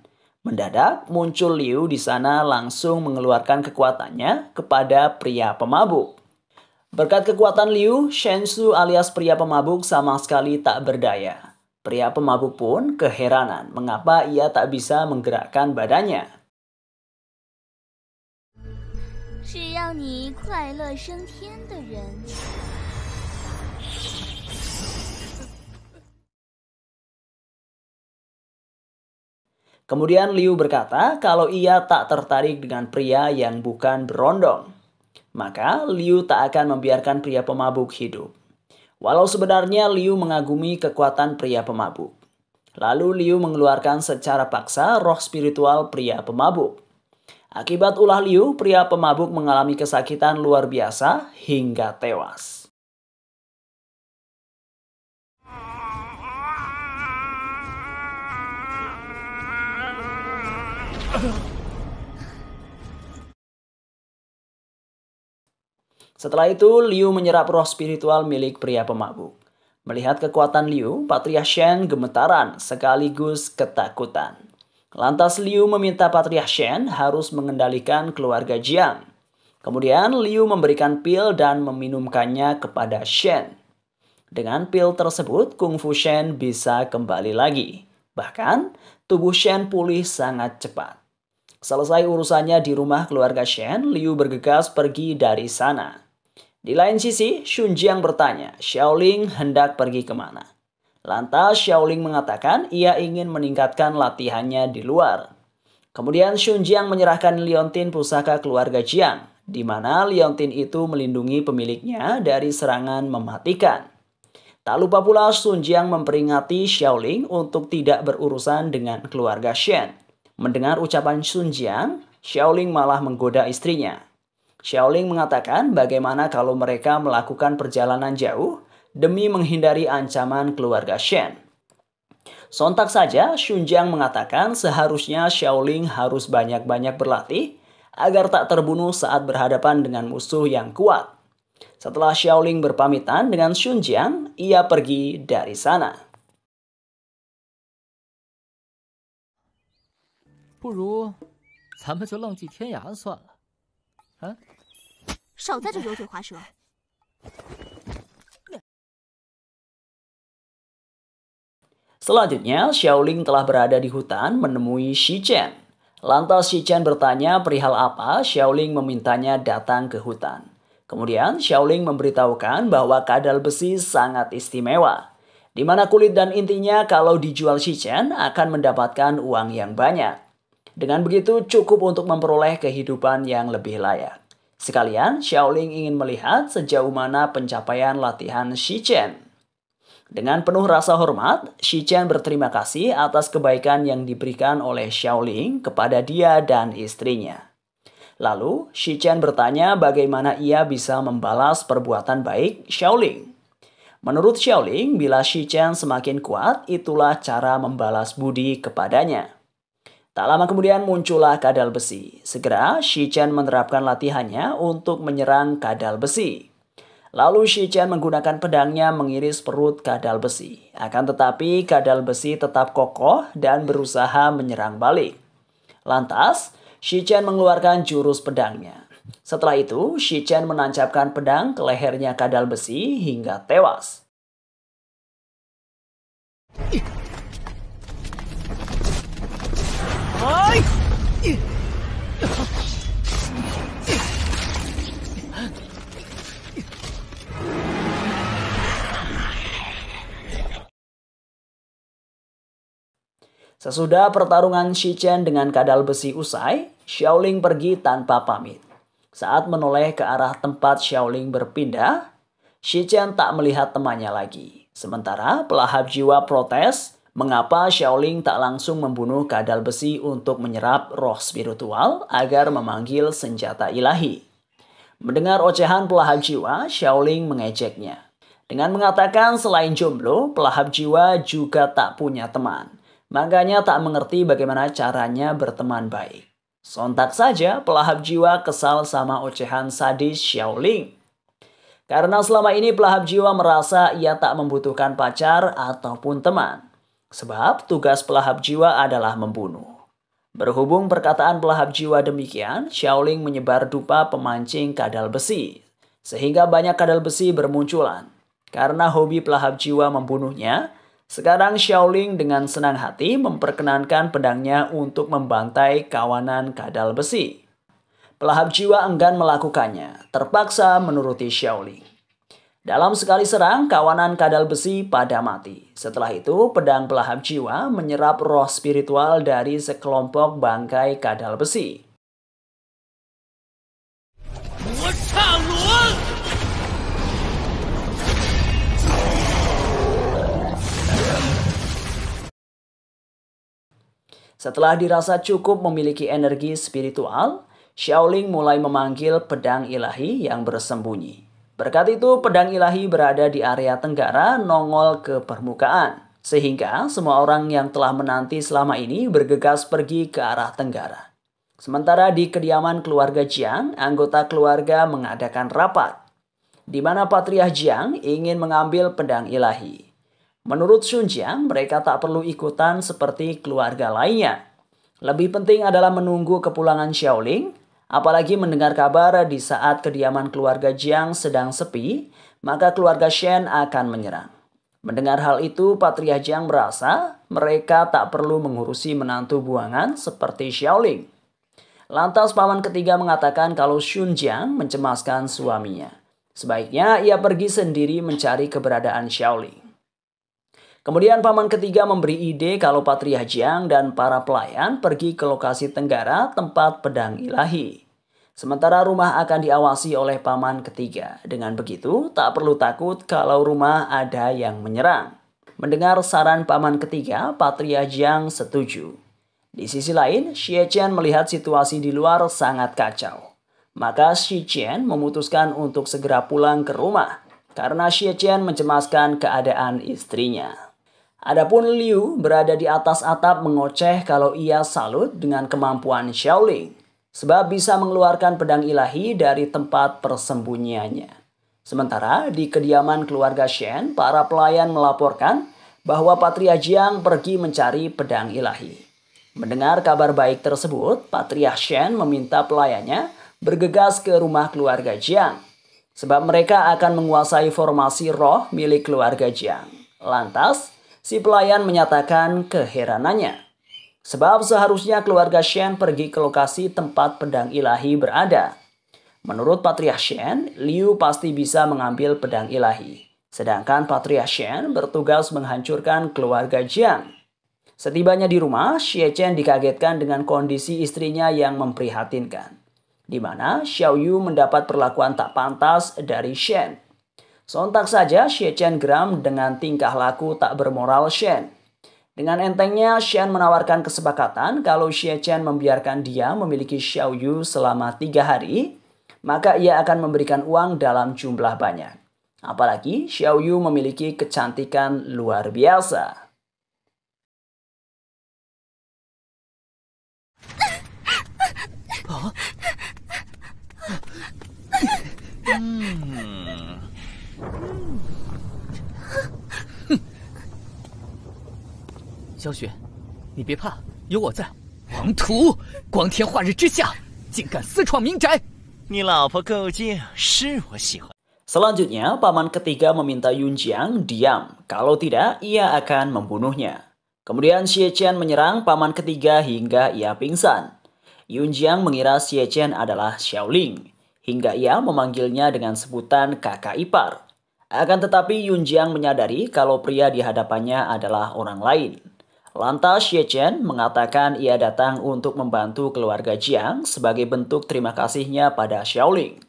Mendadak muncul Liu di sana langsung mengeluarkan kekuatannya kepada pria pemabuk. Berkat kekuatan Liu, Shen Su alias pria pemabuk sama sekali tak berdaya. Pria pemabuk pun keheranan mengapa ia tak bisa menggerakkan badannya. Kemudian Liu berkata kalau ia tak tertarik dengan pria yang bukan berondong. Maka Liu tak akan membiarkan pria pemabuk hidup. Walau sebenarnya Liu mengagumi kekuatan pria pemabuk. Lalu Liu mengeluarkan secara paksa roh spiritual pria pemabuk. Akibat ulah Liu, pria pemabuk mengalami kesakitan luar biasa hingga tewas. Setelah itu, Liu menyerap roh spiritual milik pria pemabuk. Melihat kekuatan Liu, Patriarch Shen gemetaran sekaligus ketakutan. Lantas Liu meminta Patriarch Shen harus mengendalikan keluarga Jiang. Kemudian Liu memberikan pil dan meminumkannya kepada Shen. Dengan pil tersebut, Kung Fu Shen bisa kembali lagi. Bahkan, tubuh Shen pulih sangat cepat. Selesai urusannya di rumah keluarga Shen, Liu bergegas pergi dari sana. Di lain sisi, Xunjiang bertanya, Xiaoling hendak pergi kemana? Lantas Xiaoling mengatakan ia ingin meningkatkan latihannya di luar. Kemudian Xunjiang menyerahkan Liontin pusaka keluarga Jiang, di mana Liontin itu melindungi pemiliknya dari serangan mematikan. Tak lupa pula Xunjiang memperingati Xiaoling untuk tidak berurusan dengan keluarga Shen. Mendengar ucapan Xunjiang, Xiaoling malah menggoda istrinya. Xiaoling mengatakan bagaimana kalau mereka melakukan perjalanan jauh demi menghindari ancaman keluarga Shen. Sontak saja Xunjiang mengatakan seharusnya Xiaoling harus banyak-banyak berlatih agar tak terbunuh saat berhadapan dengan musuh yang kuat. Setelah Xiaoling berpamitan dengan Xunjiang, ia pergi dari sana. 不如咱们就浪迹天涯算了。啊？ 少在这油嘴滑舌。 Selanjutnya, Xiaoling telah berada di hutan menemui Shi Chen. Lantas Shi Chen bertanya perihal apa Xiaoling memintanya datang ke hutan. Kemudian Xiaoling memberitahukan bahwa kadal besi sangat istimewa, di mana kulit dan intinya kalau dijual Shi Chen akan mendapatkan uang yang banyak. Dengan begitu cukup untuk memperoleh kehidupan yang lebih layak. Sekalian, Xiaoling ingin melihat sejauh mana pencapaian latihan Shi Chen. Dengan penuh rasa hormat, Shi Chen berterima kasih atas kebaikan yang diberikan oleh Xiaoling kepada dia dan istrinya. Lalu, Shi Chen bertanya bagaimana ia bisa membalas perbuatan baik Xiaoling. Menurut Xiaoling, bila Shi Chen semakin kuat, itulah cara membalas budi kepadanya. Tak lama kemudian muncullah kadal besi. Segera Shi Chen menerapkan latihannya untuk menyerang kadal besi. Lalu Shi Chen menggunakan pedangnya mengiris perut kadal besi. Akan tetapi kadal besi tetap kokoh dan berusaha menyerang balik. Lantas, Shi Chen mengeluarkan jurus pedangnya. Setelah itu, Shi Chen menancapkan pedang ke lehernya kadal besi hingga tewas. Sesudah pertarungan Shi Chen dengan kadal besi usai, Xiaoling pergi tanpa pamit. Saat menoleh ke arah tempat Xiaoling berpindah, Shi Chen tak melihat temannya lagi. Sementara pelahap jiwa protes mengapa Xiaoling tak langsung membunuh kadal besi untuk menyerap roh spiritual agar memanggil senjata ilahi. Mendengar ocehan pelahap jiwa, Xiaoling mengejeknya. Dengan mengatakan selain jomblo, pelahap jiwa juga tak punya teman. Makanya tak mengerti bagaimana caranya berteman baik. Sontak saja pelahap jiwa kesal sama ocehan sadis Xiaoling. Karena selama ini pelahap jiwa merasa ia tak membutuhkan pacar ataupun teman. Sebab tugas pelahap jiwa adalah membunuh. Berhubung perkataan pelahap jiwa demikian, Xiaoling menyebar dupa pemancing kadal besi. Sehingga banyak kadal besi bermunculan. Karena hobi pelahap jiwa membunuhnya, sekarang Xiaoling dengan senang hati memperkenankan pedangnya untuk membantai kawanan kadal besi. Pelahap jiwa enggan melakukannya, terpaksa menuruti Xiaoling. Dalam sekali serang, kawanan kadal besi pada mati. Setelah itu, pedang pelahap jiwa menyerap roh spiritual dari sekelompok bangkai kadal besi. Setelah dirasa cukup memiliki energi spiritual, Xiaoling mulai memanggil pedang ilahi yang bersembunyi. Berkat itu, pedang ilahi berada di area tenggara nongol ke permukaan, sehingga semua orang yang telah menanti selama ini bergegas pergi ke arah tenggara. Sementara di kediaman keluarga Jiang, anggota keluarga mengadakan rapat, di mana Patriarch Jiang ingin mengambil pedang ilahi. Menurut Sun Jiang, mereka tak perlu ikutan seperti keluarga lainnya. Lebih penting adalah menunggu kepulangan Xiaoling, apalagi mendengar kabar di saat kediaman keluarga Jiang sedang sepi, maka keluarga Shen akan menyerang. Mendengar hal itu, Patriarch Jiang merasa mereka tak perlu mengurusi menantu buangan seperti Xiaoling. Lantas paman ketiga mengatakan kalau Sun Jiang mencemaskan suaminya. Sebaiknya ia pergi sendiri mencari keberadaan Xiaoling. Kemudian paman ketiga memberi ide kalau Patriarch Jiang dan para pelayan pergi ke lokasi tenggara tempat pedang ilahi. Sementara rumah akan diawasi oleh paman ketiga. Dengan begitu, tak perlu takut kalau rumah ada yang menyerang. Mendengar saran paman ketiga, Patriarch Jiang setuju. Di sisi lain, Xie Chen melihat situasi di luar sangat kacau. Maka Xie Chen memutuskan untuk segera pulang ke rumah karena Xie Chen mencemaskan keadaan istrinya. Adapun Liu berada di atas atap mengoceh kalau ia salut dengan kemampuan Xiaoling, sebab bisa mengeluarkan pedang ilahi dari tempat persembunyiannya. Sementara di kediaman keluarga Shen, para pelayan melaporkan bahwa Patriarch Jiang pergi mencari pedang ilahi. Mendengar kabar baik tersebut, Patriarch Shen meminta pelayannya bergegas ke rumah keluarga Jiang, sebab mereka akan menguasai formasi roh milik keluarga Jiang. Lantas, si pelayan menyatakan keheranannya, sebab seharusnya keluarga Shen pergi ke lokasi tempat pedang ilahi berada. Menurut Patriarch Shen, Liu pasti bisa mengambil pedang ilahi, sedangkan Patriarch Shen bertugas menghancurkan keluarga Jiang. Setibanya di rumah, Xie Chen dikagetkan dengan kondisi istrinya yang memprihatinkan, di mana Xiao Yu mendapat perlakuan tak pantas dari Shen. Sontak saja Xie Chen geram dengan tingkah laku tak bermoral Shen. Dengan entengnya, Shen menawarkan kesepakatan kalau Xie Chen membiarkan dia memiliki Xiao Yu selama 3 hari, maka ia akan memberikan uang dalam jumlah banyak. Apalagi Xiao Yu memiliki kecantikan luar biasa. Oh? 萧雪，你别怕，有我在。王土，光天化日之下，竟敢私闯民宅！你老婆够劲，是我喜欢。 Selanjutnya, paman ketiga meminta Yun Jiang diam, kalau tidak ia akan membunuhnya. Kemudian Xie Chen menyerang paman ketiga hingga ia pingsan. Yun Jiang mengira Xie Chen adalah Xiaoling, hingga ia memanggilnya dengan sebutan kakak ipar. Akan tetapi Yun Jiang menyadari kalau pria di hadapannya adalah orang lain. Lantas Xie Chen mengatakan ia datang untuk membantu keluarga Jiang sebagai bentuk terima kasihnya pada Xiaoling.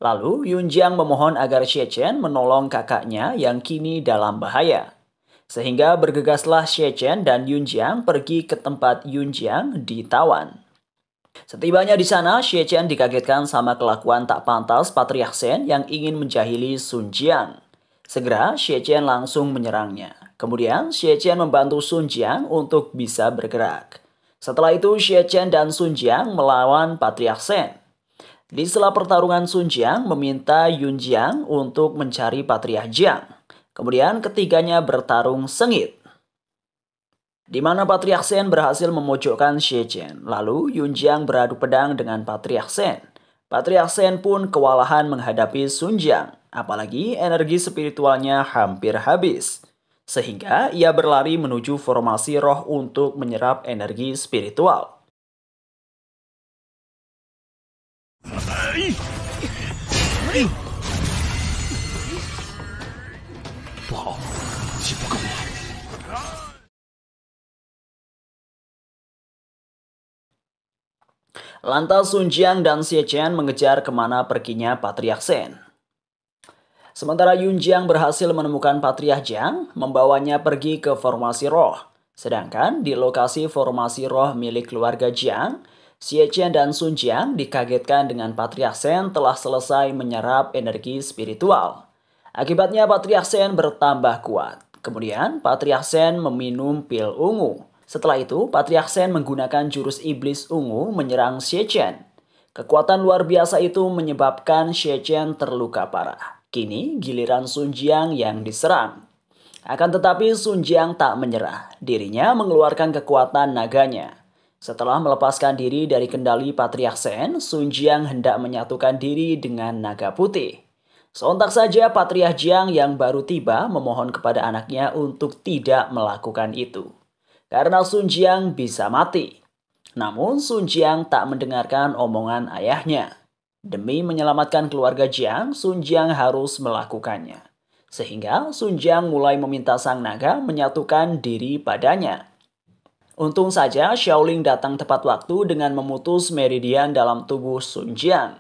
Lalu Yun Jiang memohon agar Xie Chen menolong kakaknya yang kini dalam bahaya. Sehingga bergegaslah Xie Chen dan Yun Jiang pergi ke tempat Yun Jiang ditawan. Setibanya di sana, Xie Chen dikagetkan sama kelakuan tak pantas Patriarch Shen yang ingin menjahili Sun Jiang. Segera Xie Chen langsung menyerangnya. Kemudian Xie Chen membantu Sun Jiang untuk bisa bergerak. Setelah itu Xie Chen dan Sun Jiang melawan Patriarch Shen. Di sela pertarungan, Sun Jiang meminta Yun Jiang untuk mencari Patriarch Jiang. Kemudian ketiganya bertarung sengit, di mana Patriarch Shen berhasil memojokkan Xie Chen. Lalu Yun Jiang beradu pedang dengan Patriarch Shen. Patriarch Shen pun kewalahan menghadapi Sun Jiang, apalagi energi spiritualnya hampir habis. Sehingga ia berlari menuju formasi roh untuk menyerap energi spiritual. Lantas Sun Jiang dan Xie Chen mengejar kemana perginya Patriarch Shen. Sementara Yun Jiang berhasil menemukan Patriarch Jiang, membawanya pergi ke formasi roh. Sedangkan di lokasi formasi roh milik keluarga Jiang, Xie Chen dan Sun Jiang dikagetkan dengan Patriarch Shen telah selesai menyerap energi spiritual. Akibatnya Patriarch Shen bertambah kuat. Kemudian Patriarch Shen meminum pil ungu. Setelah itu Patriarch Shen menggunakan jurus iblis ungu menyerang Xie Chen. Kekuatan luar biasa itu menyebabkan Xie Chen terluka parah. Kini giliran Sun Jiang yang diserang. Akan tetapi Sun Jiang tak menyerah. Dirinya mengeluarkan kekuatan naganya. Setelah melepaskan diri dari kendali Patriarch Shen, Sun Jiang hendak menyatukan diri dengan naga putih. Sontak saja Patriarch Jiang yang baru tiba memohon kepada anaknya untuk tidak melakukan itu. Karena Sun Jiang bisa mati. Namun Sun Jiang tak mendengarkan omongan ayahnya. Demi menyelamatkan keluarga Jiang, Sun Jiang harus melakukannya. Sehingga Sun Jiang mulai meminta sang naga menyatukan diri padanya. Untung saja Xiaoling datang tepat waktu dengan memutus meridian dalam tubuh Sun Jiang.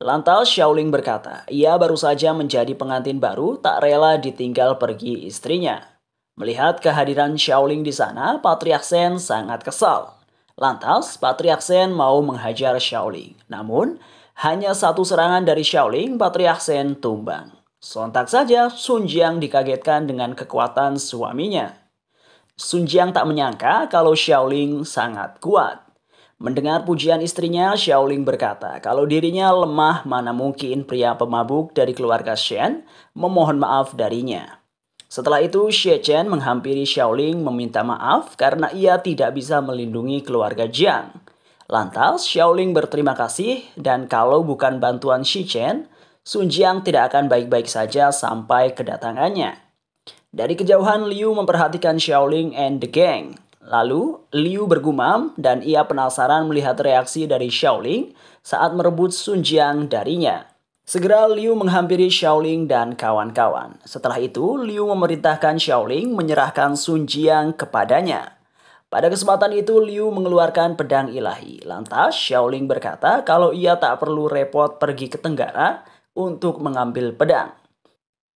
Lantas Xiaoling berkata, ia baru saja menjadi pengantin baru, tak rela ditinggal pergi istrinya. Melihat kehadiran Xiaoling di sana, Patriarch Shen sangat kesal. Lantas Patriarch Shen mau menghajar Xiaoling. Namun, hanya satu serangan dari Xiaoling, Patriarch Shen tumbang. Sontak saja Sun Jiang dikagetkan dengan kekuatan suaminya. Sun Jiang tak menyangka kalau Xiaoling sangat kuat. Mendengar pujian istrinya, Xiaoling berkata kalau dirinya lemah, mana mungkin pria pemabuk dari keluarga Shen memohon maaf darinya. Setelah itu, Xie Chen menghampiri Xiaoling meminta maaf karena ia tidak bisa melindungi keluarga Jiang. Lantas, Xiaoling berterima kasih dan kalau bukan bantuan Xie Chen, Sun Jiang tidak akan baik-baik saja sampai kedatangannya. Dari kejauhan, Liu memperhatikan Xiaoling and the gang. Lalu, Liu bergumam dan ia penasaran melihat reaksi dari Xiaoling saat merebut Sun Jiang darinya. Segera Liu menghampiri Xiaoling dan kawan-kawan. Setelah itu, Liu memerintahkan Xiaoling menyerahkan Sun Jiang kepadanya. Pada kesempatan itu, Liu mengeluarkan pedang ilahi. Lantas, Xiaoling berkata kalau ia tak perlu repot pergi ke Tenggara untuk mengambil pedang.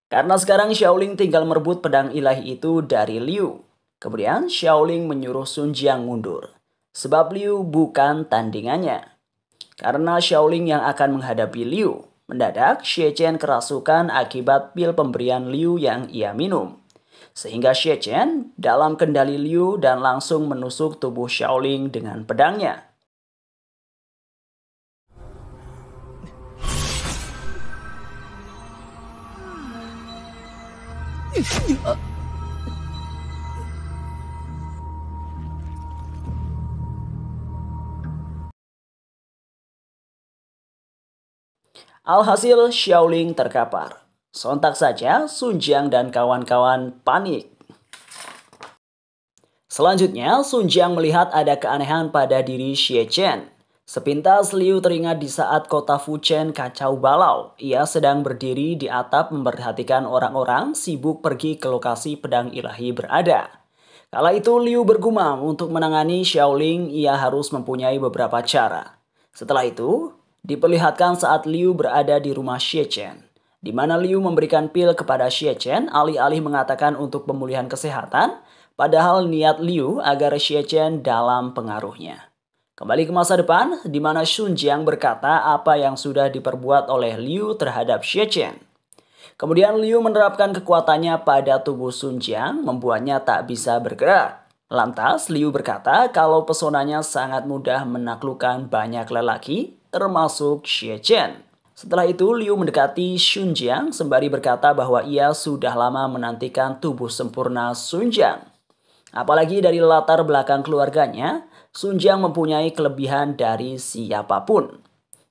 Karena sekarang Xiaoling tinggal merebut pedang ilahi itu dari Liu. Kemudian Xiaoling menyuruh Sun Jiang mundur, sebab Liu bukan tandingannya. Karena Xiaoling yang akan menghadapi Liu, mendadak Xie Chen kerasukan akibat pil pemberian Liu yang ia minum. Sehingga Xie Chen dalam kendali Liu dan langsung menusuk tubuh Xiaoling dengan pedangnya. Alhasil Xiaoling terkapar. Sontak saja Sun Jiang dan kawan-kawan panik. Selanjutnya Sun Jiang melihat ada keanehan pada diri Xie Chen. Sepintas Liu teringat di saat kota Fuchen kacau balau. Ia sedang berdiri di atap memperhatikan orang-orang sibuk pergi ke lokasi pedang ilahi berada. Kala itu Liu bergumam untuk menangani Xiaoling ia harus mempunyai beberapa cara. Setelah itu, diperlihatkan saat Liu berada di rumah Xie Chen, di mana Liu memberikan pil kepada Xie Chen alih-alih mengatakan untuk pemulihan kesehatan, padahal niat Liu agar Xie Chen dalam pengaruhnya. Kembali ke masa depan, di mana Sun Jiang berkata apa yang sudah diperbuat oleh Liu terhadap Xie Chen. Kemudian Liu menerapkan kekuatannya pada tubuh Sun Jiang, membuatnya tak bisa bergerak. Lantas Liu berkata kalau pesonanya sangat mudah menaklukkan banyak lelaki, termasuk Xie Chen. Setelah itu Liu mendekati Sun Jiang sembari berkata bahwa ia sudah lama menantikan tubuh sempurna Sun Jiang. Apalagi dari latar belakang keluarganya, Sun Jiang mempunyai kelebihan dari siapapun.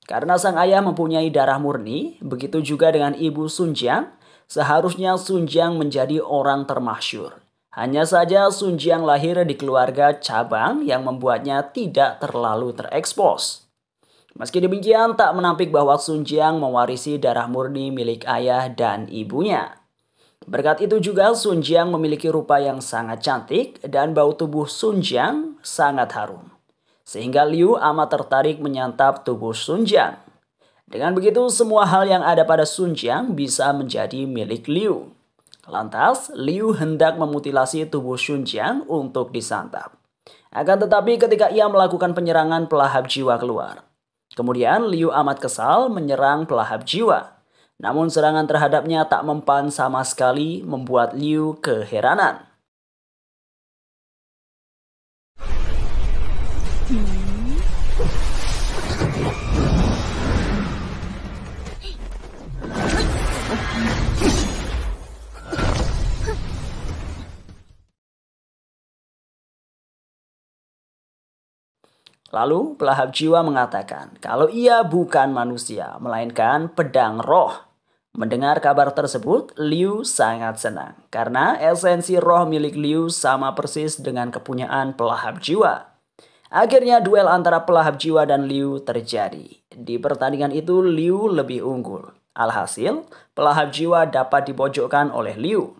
Karena sang ayah mempunyai darah murni, begitu juga dengan ibu Sun Jiang, seharusnya Sun Jiang menjadi orang termasyhur. Hanya saja Sun Jiang lahir di keluarga cabang yang membuatnya tidak terlalu terekspos. Meski demikian, tak menampik bahwa Sun Jiang mewarisi darah murni milik ayah dan ibunya. Berkat itu juga Sun Jiang memiliki rupa yang sangat cantik dan bau tubuh Sun Jiang sangat harum. Sehingga Liu amat tertarik menyantap tubuh Sun Jiang. Dengan begitu, semua hal yang ada pada Sun Jiang bisa menjadi milik Liu. Lantas, Liu hendak memutilasi tubuh Sun Jiang untuk disantap. Akan tetapi ketika ia melakukan penyerangan, pelahap jiwa keluar. Kemudian Liu amat kesal menyerang pelahap jiwa. Namun serangan terhadapnya tak mempan sama sekali, membuat Liu keheranan. Lalu pelahap jiwa mengatakan kalau ia bukan manusia, melainkan pedang roh. Mendengar kabar tersebut, Liu sangat senang. Karena esensi roh milik Liu sama persis dengan kepunyaan pelahap jiwa. Akhirnya duel antara pelahap jiwa dan Liu terjadi. Di pertandingan itu Liu lebih unggul. Alhasil, pelahap jiwa dapat dipojokkan oleh Liu.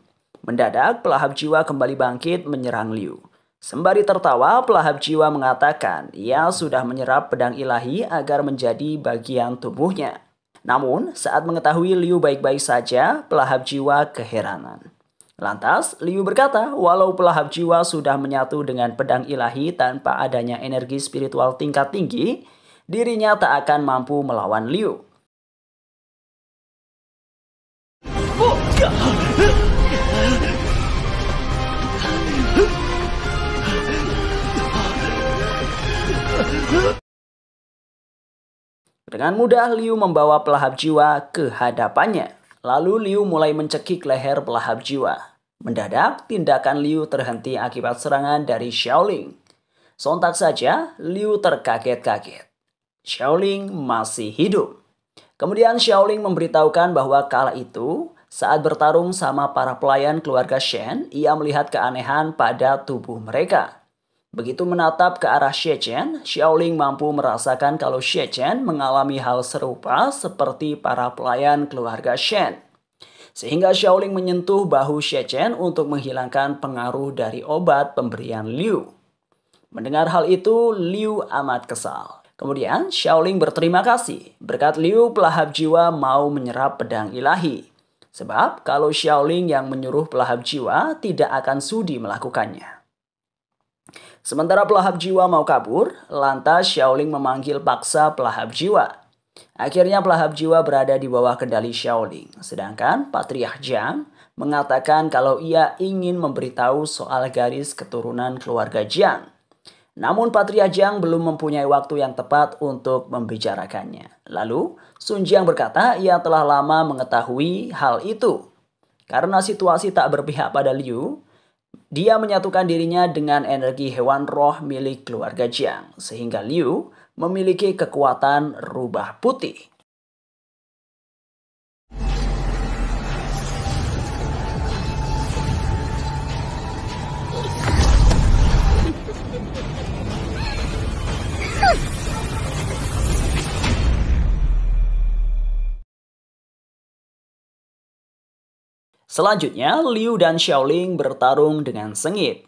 Mendadak, pelahap jiwa kembali bangkit menyerang Liu. Sembari tertawa, pelahap jiwa mengatakan ia sudah menyerap pedang ilahi agar menjadi bagian tubuhnya. Namun, saat mengetahui Liu baik-baik saja, pelahap jiwa keheranan. Lantas, Liu berkata, walau pelahap jiwa sudah menyatu dengan pedang ilahi tanpa adanya energi spiritual tingkat tinggi, dirinya tak akan mampu melawan Liu. Dengan mudah Liu membawa pelahap jiwa ke hadapannya. Lalu Liu mulai mencekik leher pelahap jiwa. Mendadak tindakan Liu terhenti akibat serangan dari Xiaoling. Sontak saja Liu terkaget-kaget. Xiaoling masih hidup. Kemudian Xiaoling memberitahukan bahwa kala itu saat bertarung sama para pelayan keluarga Shen, ia melihat keanehan pada tubuh mereka. Begitu menatap ke arah Xie Chen, Xiaoling mampu merasakan kalau Xie Chen mengalami hal serupa seperti para pelayan keluarga Shen. Sehingga Xiaoling menyentuh bahu Xie Chen untuk menghilangkan pengaruh dari obat pemberian Liu. Mendengar hal itu, Liu amat kesal. Kemudian Xiaoling berterima kasih. Berkat Liu, pelahap jiwa mau menyerap pedang ilahi. Sebab kalau Xiaoling yang menyuruh pelahap jiwa tidak akan sudi melakukannya. Sementara pelahap jiwa mau kabur, lantas Xiaoling memanggil paksa pelahap jiwa. Akhirnya pelahap jiwa berada di bawah kendali Xiaoling. Sedangkan Patriarch Jiang mengatakan kalau ia ingin memberitahu soal garis keturunan keluarga Jiang. Namun Patriarch Jiang belum mempunyai waktu yang tepat untuk membicarakannya. Lalu Sun Jiang berkata ia telah lama mengetahui hal itu. Karena situasi tak berpihak pada Liu, dia menyatukan dirinya dengan energi hewan roh milik keluarga Jiang, sehingga Liu memiliki kekuatan rubah putih. Selanjutnya, Liu dan Xiaoling bertarung dengan sengit.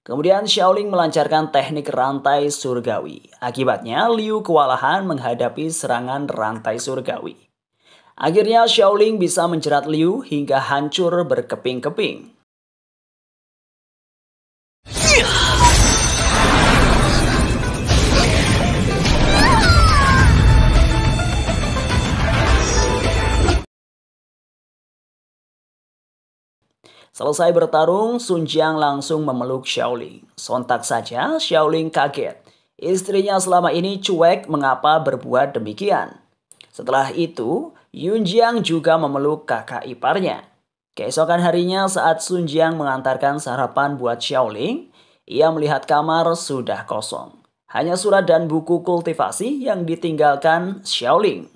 Kemudian Xiaoling melancarkan teknik rantai surgawi. Akibatnya, Liu kewalahan menghadapi serangan rantai surgawi. Akhirnya Xiaoling bisa menjerat Liu hingga hancur berkeping-keping. Selesai bertarung, Sun Jiang langsung memeluk Xiaoling. Sontak saja Xiaoling kaget. Istrinya selama ini cuek mengapa berbuat demikian. Setelah itu, Yun Jiang juga memeluk kakak iparnya. Keesokan harinya saat Sun Jiang mengantarkan sarapan buat Xiaoling, ia melihat kamar sudah kosong. Hanya surat dan buku kultivasi yang ditinggalkan Xiaoling.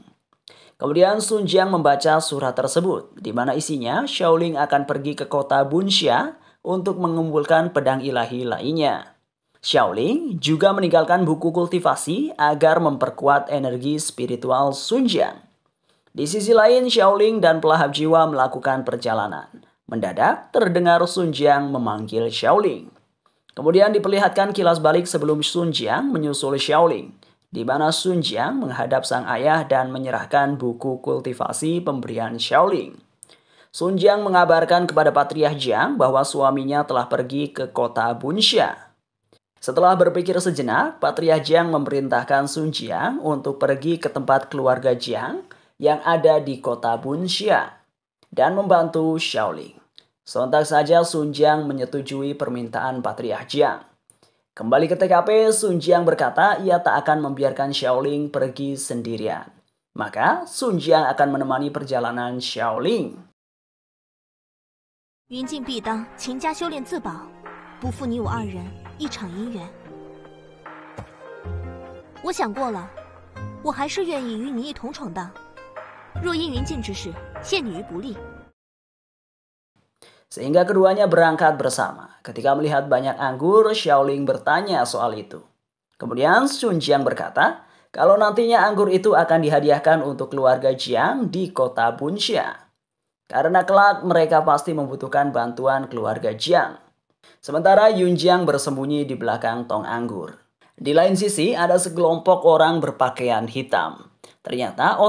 Kemudian Sun Jiang membaca surat tersebut, di mana isinya Xiaoling akan pergi ke kota Bunxia untuk mengumpulkan pedang ilahi lainnya. Xiaoling juga meninggalkan buku kultivasi agar memperkuat energi spiritual Sun Jiang. Di sisi lain, Xiaoling dan pelahap jiwa melakukan perjalanan. Mendadak, terdengar Sun Jiang memanggil Xiaoling. Kemudian diperlihatkan kilas balik sebelum Sun Jiang menyusul Xiaoling, di mana Sun Jiang menghadap sang ayah dan menyerahkan buku kultivasi pemberian Xiaoling. Sun Jiang mengabarkan kepada Patriarh Jiang bahwa suaminya telah pergi ke kota Bunxia. Setelah berpikir sejenak, Patriarh Jiang memerintahkan Sun Jiang untuk pergi ke tempat keluarga Jiang yang ada di kota Bunxia dan membantu Xiaoling. Sontak saja Sun Jiang menyetujui permintaan Patriarh Jiang. Kembali ke TKP, Sun Jiang berkata ia tak akan membiarkan Xiaoling pergi sendirian. Maka Sun Jiang akan menemani perjalanan Xiaoling. 云静必当勤加修炼自保，不负你我二人一场姻缘。我想过了，我还是愿意与你一同闯荡。若因云静之事陷你于不利， Sehingga keduanya berangkat bersama. Ketika melihat banyak anggur, Xiaoling bertanya soal itu. Kemudian Sun Jiang berkata, kalau nantinya anggur itu akan dihadiahkan untuk keluarga Jiang di kota Bunxia. Karena kelak mereka pasti membutuhkan bantuan keluarga Jiang. Sementara Yun Jiang bersembunyi di belakang tong anggur. Di lain sisi ada sekelompok orang berpakaian hitam. Ternyata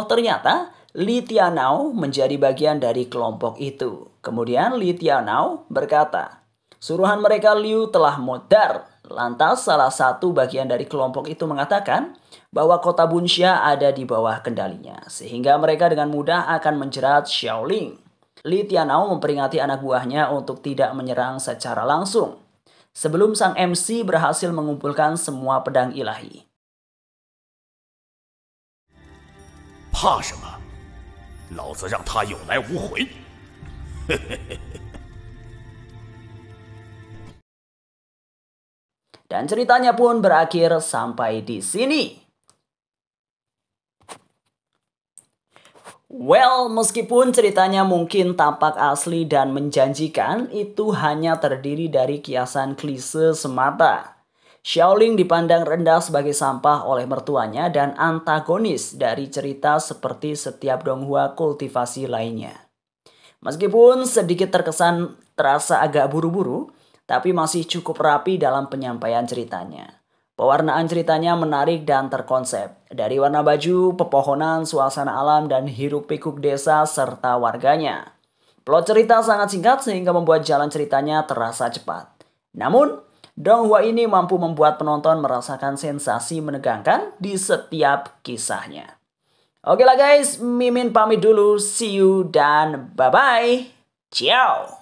Li Tianao menjadi bagian dari kelompok itu. Kemudian Li Tianao berkata, suruhan mereka Liu telah modar. Lantas salah satu bagian dari kelompok itu mengatakan bahwa kota Bunxia ada di bawah kendalinya. Sehingga mereka dengan mudah akan menjerat Xiaoling. Li Tianao memperingati anak buahnya untuk tidak menyerang secara langsung. Sebelum sang MC berhasil mengumpulkan semua pedang ilahi. 怕什么？老子让他有来无回。Dan ceritanya pun berakhir sampai di sini. Well, meskipun ceritanya mungkin tampak asli dan menjanjikan, itu hanya terdiri dari kiasan klise semata. Xiaoling dipandang rendah sebagai sampah oleh mertuanya dan antagonis dari cerita seperti setiap donghua kultivasi lainnya. Meskipun sedikit terasa agak buru-buru, tapi masih cukup rapi dalam penyampaian ceritanya. Pewarnaan ceritanya menarik dan terkonsep. Dari warna baju, pepohonan, suasana alam, dan hiruk-pikuk desa serta warganya. Plot cerita sangat singkat sehingga membuat jalan ceritanya terasa cepat. Namun, donghua ini mampu membuat penonton merasakan sensasi menegangkan di setiap kisahnya. Oke lah guys, Mimin pamit dulu. See you dan bye-bye. Ciao.